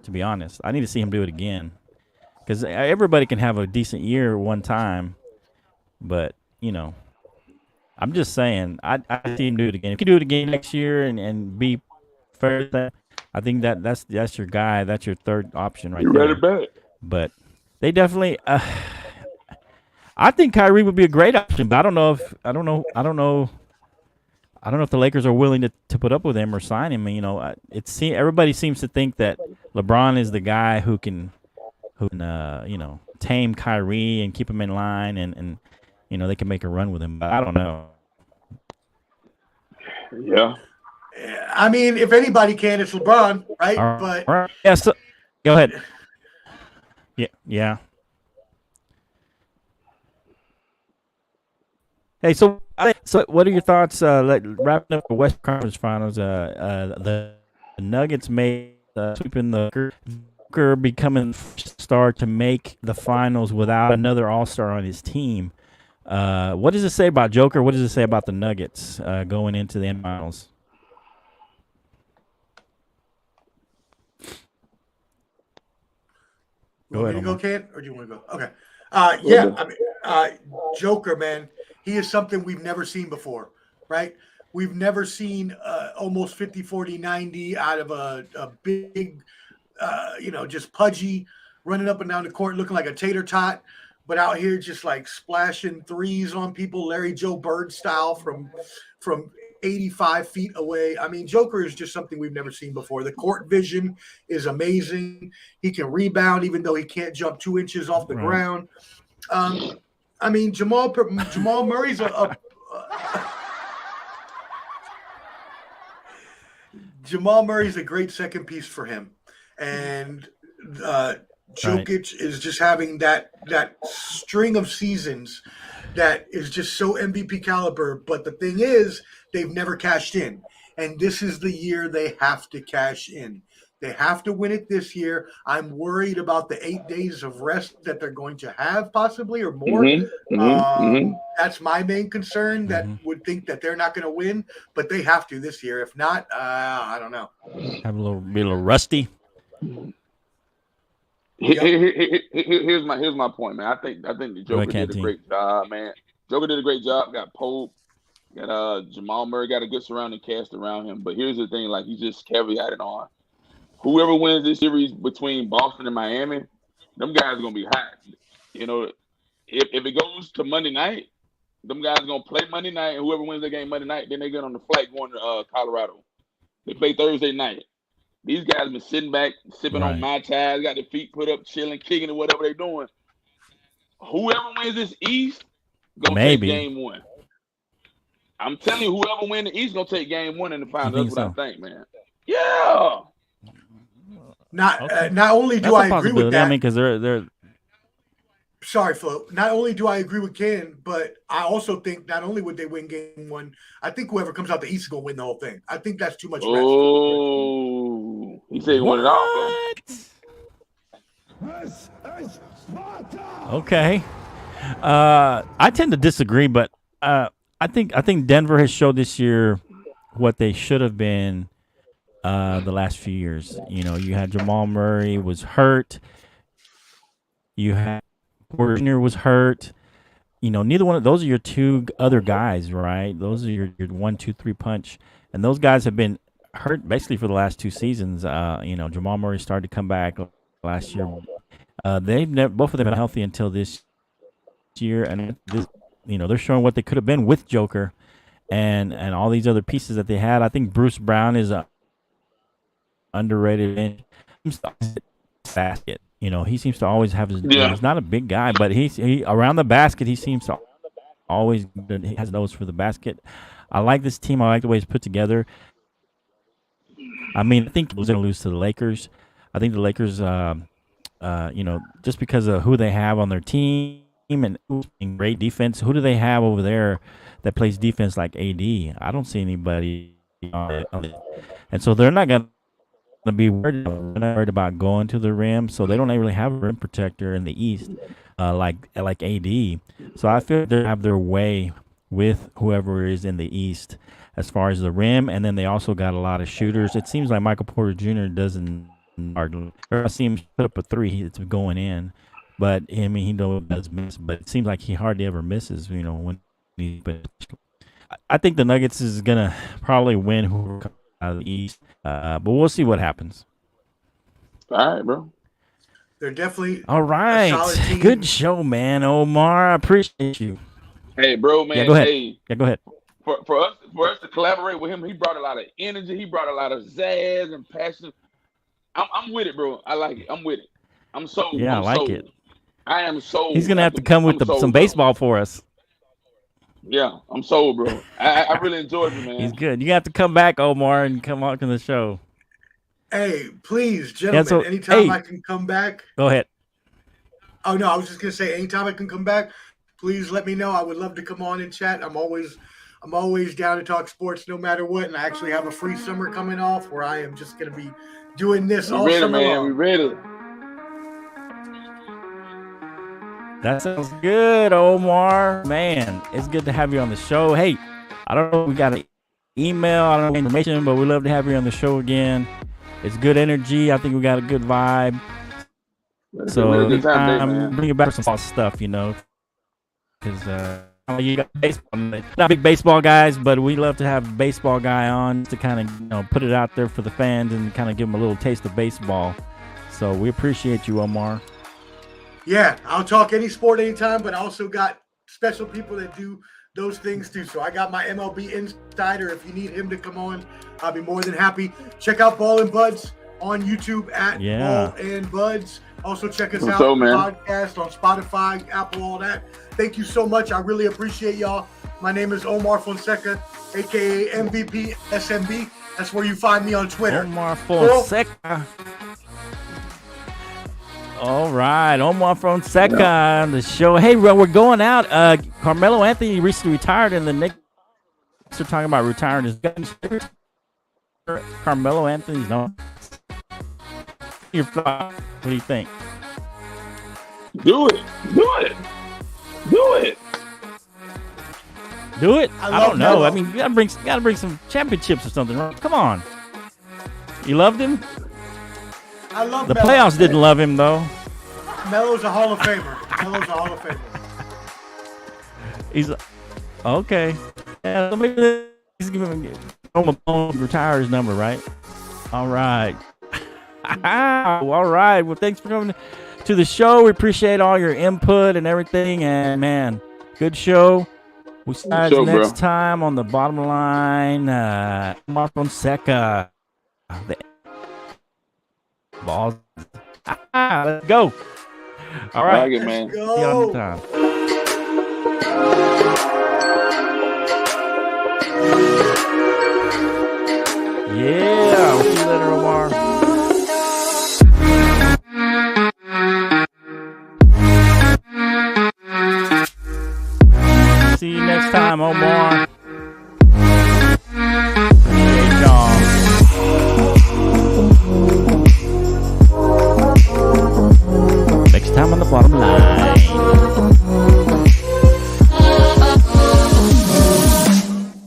To be honest, I need to see him do it again, because everybody can have a decent year one time, but I'm just saying I see him do it again. If you do it again next year and be fair, I think that's your guy. That's your third option right there. You ready back? But they definitely. I think Kyrie would be a great option, but I don't know if the Lakers are willing to put up with him or sign him. Everybody seems to think that LeBron is the guy who can tame Kyrie and keep him in line, and they can make a run with him. But I don't know. Yeah. I mean, if anybody can, it's LeBron, right? All but right. Yeah. So, go ahead. Yeah. Hey, so what are your thoughts? Wrapping up the West Conference Finals, the Nuggets made sweeping the Joker, becoming the first star to make the finals without another All-Star on his team. What does it say about Joker? What does it say about the Nuggets going into the finals? Go ahead. You go, Ken, or do you want to go? Okay. I mean, Joker, man, he is something we've never seen before, right? We've never seen almost 50, 40, 90 out of a big, just pudgy, running up and down the court looking like a tater tot, but out here just like splashing threes on people, Larry Joe Bird style from 85 feet away. I mean, Joker is just something we've never seen before. The court vision is amazing. He can rebound even though he can't jump 2 inches off the ground. I mean, Jamal Murray's Jamal Murray's a great second piece for him, and Jokic is just having that string of seasons that is just so MVP caliber. But the thing is, they've never cashed in, and this is the year they have to cash in. They have to win it this year. I'm worried about the 8 days of rest that they're going to have, possibly, or more. That's my main concern. That would think that they're not going to win, but they have to this year. If not, I don't know. Have be a little rusty. Here's my point, man. I think the Joker did a great job, man. Joker did a great job. Got Pope, got Jamal Murray, got a good surrounding cast around him. But here's the thing, like you just caveated on. Whoever wins this series between Boston and Miami, them guys are gonna be hot. You know, if it goes to Monday night, them guys are gonna play Monday night, and whoever wins the game Monday night, then they get on the flight going to Colorado. They play Thursday night. These guys been sitting back, sipping on Mai Tais, got their feet put up, chilling, kicking, or whatever they're doing. Whoever wins this East, gonna take game 1. I'm telling you, whoever wins the East gonna take game 1 in the finals. That's what I think, man. Yeah. Not only do I agree with that. I mean, because they're. Sorry, Flo. Not only do I agree with Ken, but I also think not only would they win game 1, I think whoever comes out the East is going to win the whole thing. I think that's too much. Oh, he said he won it all. Okay. I tend to disagree, but I think Denver has showed this year what they should have been the last few years. You know, you had Jamal Murray was hurt. You had Porter Jr. was hurt. You know, neither one of those are your 2 other guys, right? Those are your 1, 2, 3 punch. And those guys have been hurt basically for the last 2 seasons. You know, Jamal Murray started to come back last year. Both of them been healthy until this year, and they're showing what they could have been with Joker and all these other pieces that they had. I think Bruce Brown is underrated basket. You know, he seems to always have his. He's not a big guy, but he around the basket. He seems to always he has nose for the basket. I like this team. I like the way it's put together. I mean, I think it was going to lose to the Lakers. I think the Lakers, just because of who they have on their team and great defense. Who do they have over there that plays defense like AD? I don't see anybody on it. And so they're not going to be worried about going to the rim. So they don't really have a rim protector in the East like AD. So I feel they have their way with whoever is in the East as far as the rim. And then they also got a lot of shooters. It seems like Michael Porter Jr. doesn't I see him put up a 3. It's going in. But, I mean, he does miss. But it seems like he hardly ever misses, when but I think the Nuggets is going to probably win whoever comes out of the East. But we'll see what happens. All right, bro. They're definitely all right. A solid team. Good show, man, Omar. I appreciate you. Hey, bro, man. Yeah, go ahead. Hey, go ahead. For us to collaborate with him, he brought a lot of energy. He brought a lot of zazz and passion. I'm with it, bro. I like it. I'm with it. I'm sold. Yeah, I like it. I am sold. He's gonna have to come with some baseball for us. Yeah, I'm sold, bro. I really enjoyed you, man. He's good. You have to come back, Omar, and come on to the show. Hey, please, gentlemen, anytime I can come back. Go ahead. Oh, no, I was just going to say, anytime I can come back, please let me know. I would love to come on and chat. I'm always down to talk sports no matter what, and I actually have a free summer coming off where I am just going to be doing this all summer long. We ready. That sounds good, Omar. Man, it's good to have you on the show. Hey, I don't know if we got an email, I don't know information, but we'd love to have you on the show again. It's good energy. I think we got a good vibe. So bring you back some fun stuff, because you got baseball. Not big baseball guys, but we love to have a baseball guy on to kind of put it out there for the fans and kind of give them a little taste of baseball. So we appreciate you, Omar. Yeah, I'll talk any sport anytime, but I also got special people that do those things too. So I got my MLB insider. If you need him to come on, I'll be more than happy. Check out Ball and Buds on YouTube at Ball and Buds. Also check us out on the podcast on Spotify, Apple, all that. Thank you so much. I really appreciate y'all. My name is Omar Fonseca, aka MVP SMB. That's where you find me on Twitter. Omar Fonseca. All right, Omar Fonseca on the show. Hey, we're going out. Carmelo Anthony recently retired, and the Knicks are talking about retiring his guns. Carmelo Anthony's no. Your thought? What do you think? Do it. I don't know. Melo. I mean, you gotta bring some championships or something. Right? Come on. You loved him? I love the Melo. Playoffs didn't love him though. Melo's a Hall of Famer. He's okay. Yeah, so maybe he's giving retire his number, right? All right. All right. Well, thanks for coming to the show. We appreciate all your input and everything. And man, good show. We'll see you next time on the bottom line. Omar Fonseca. Balls. Let's go. All right. Like it, man. Let's go. Yeah. We'll see you later, Omar. See you next time, Omar. Hey, John. Next time on the bottom line.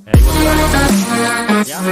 Hey, what's up?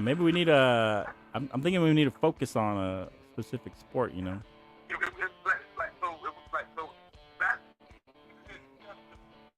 Maybe we need I'm thinking we need to focus on a specific sport, you know.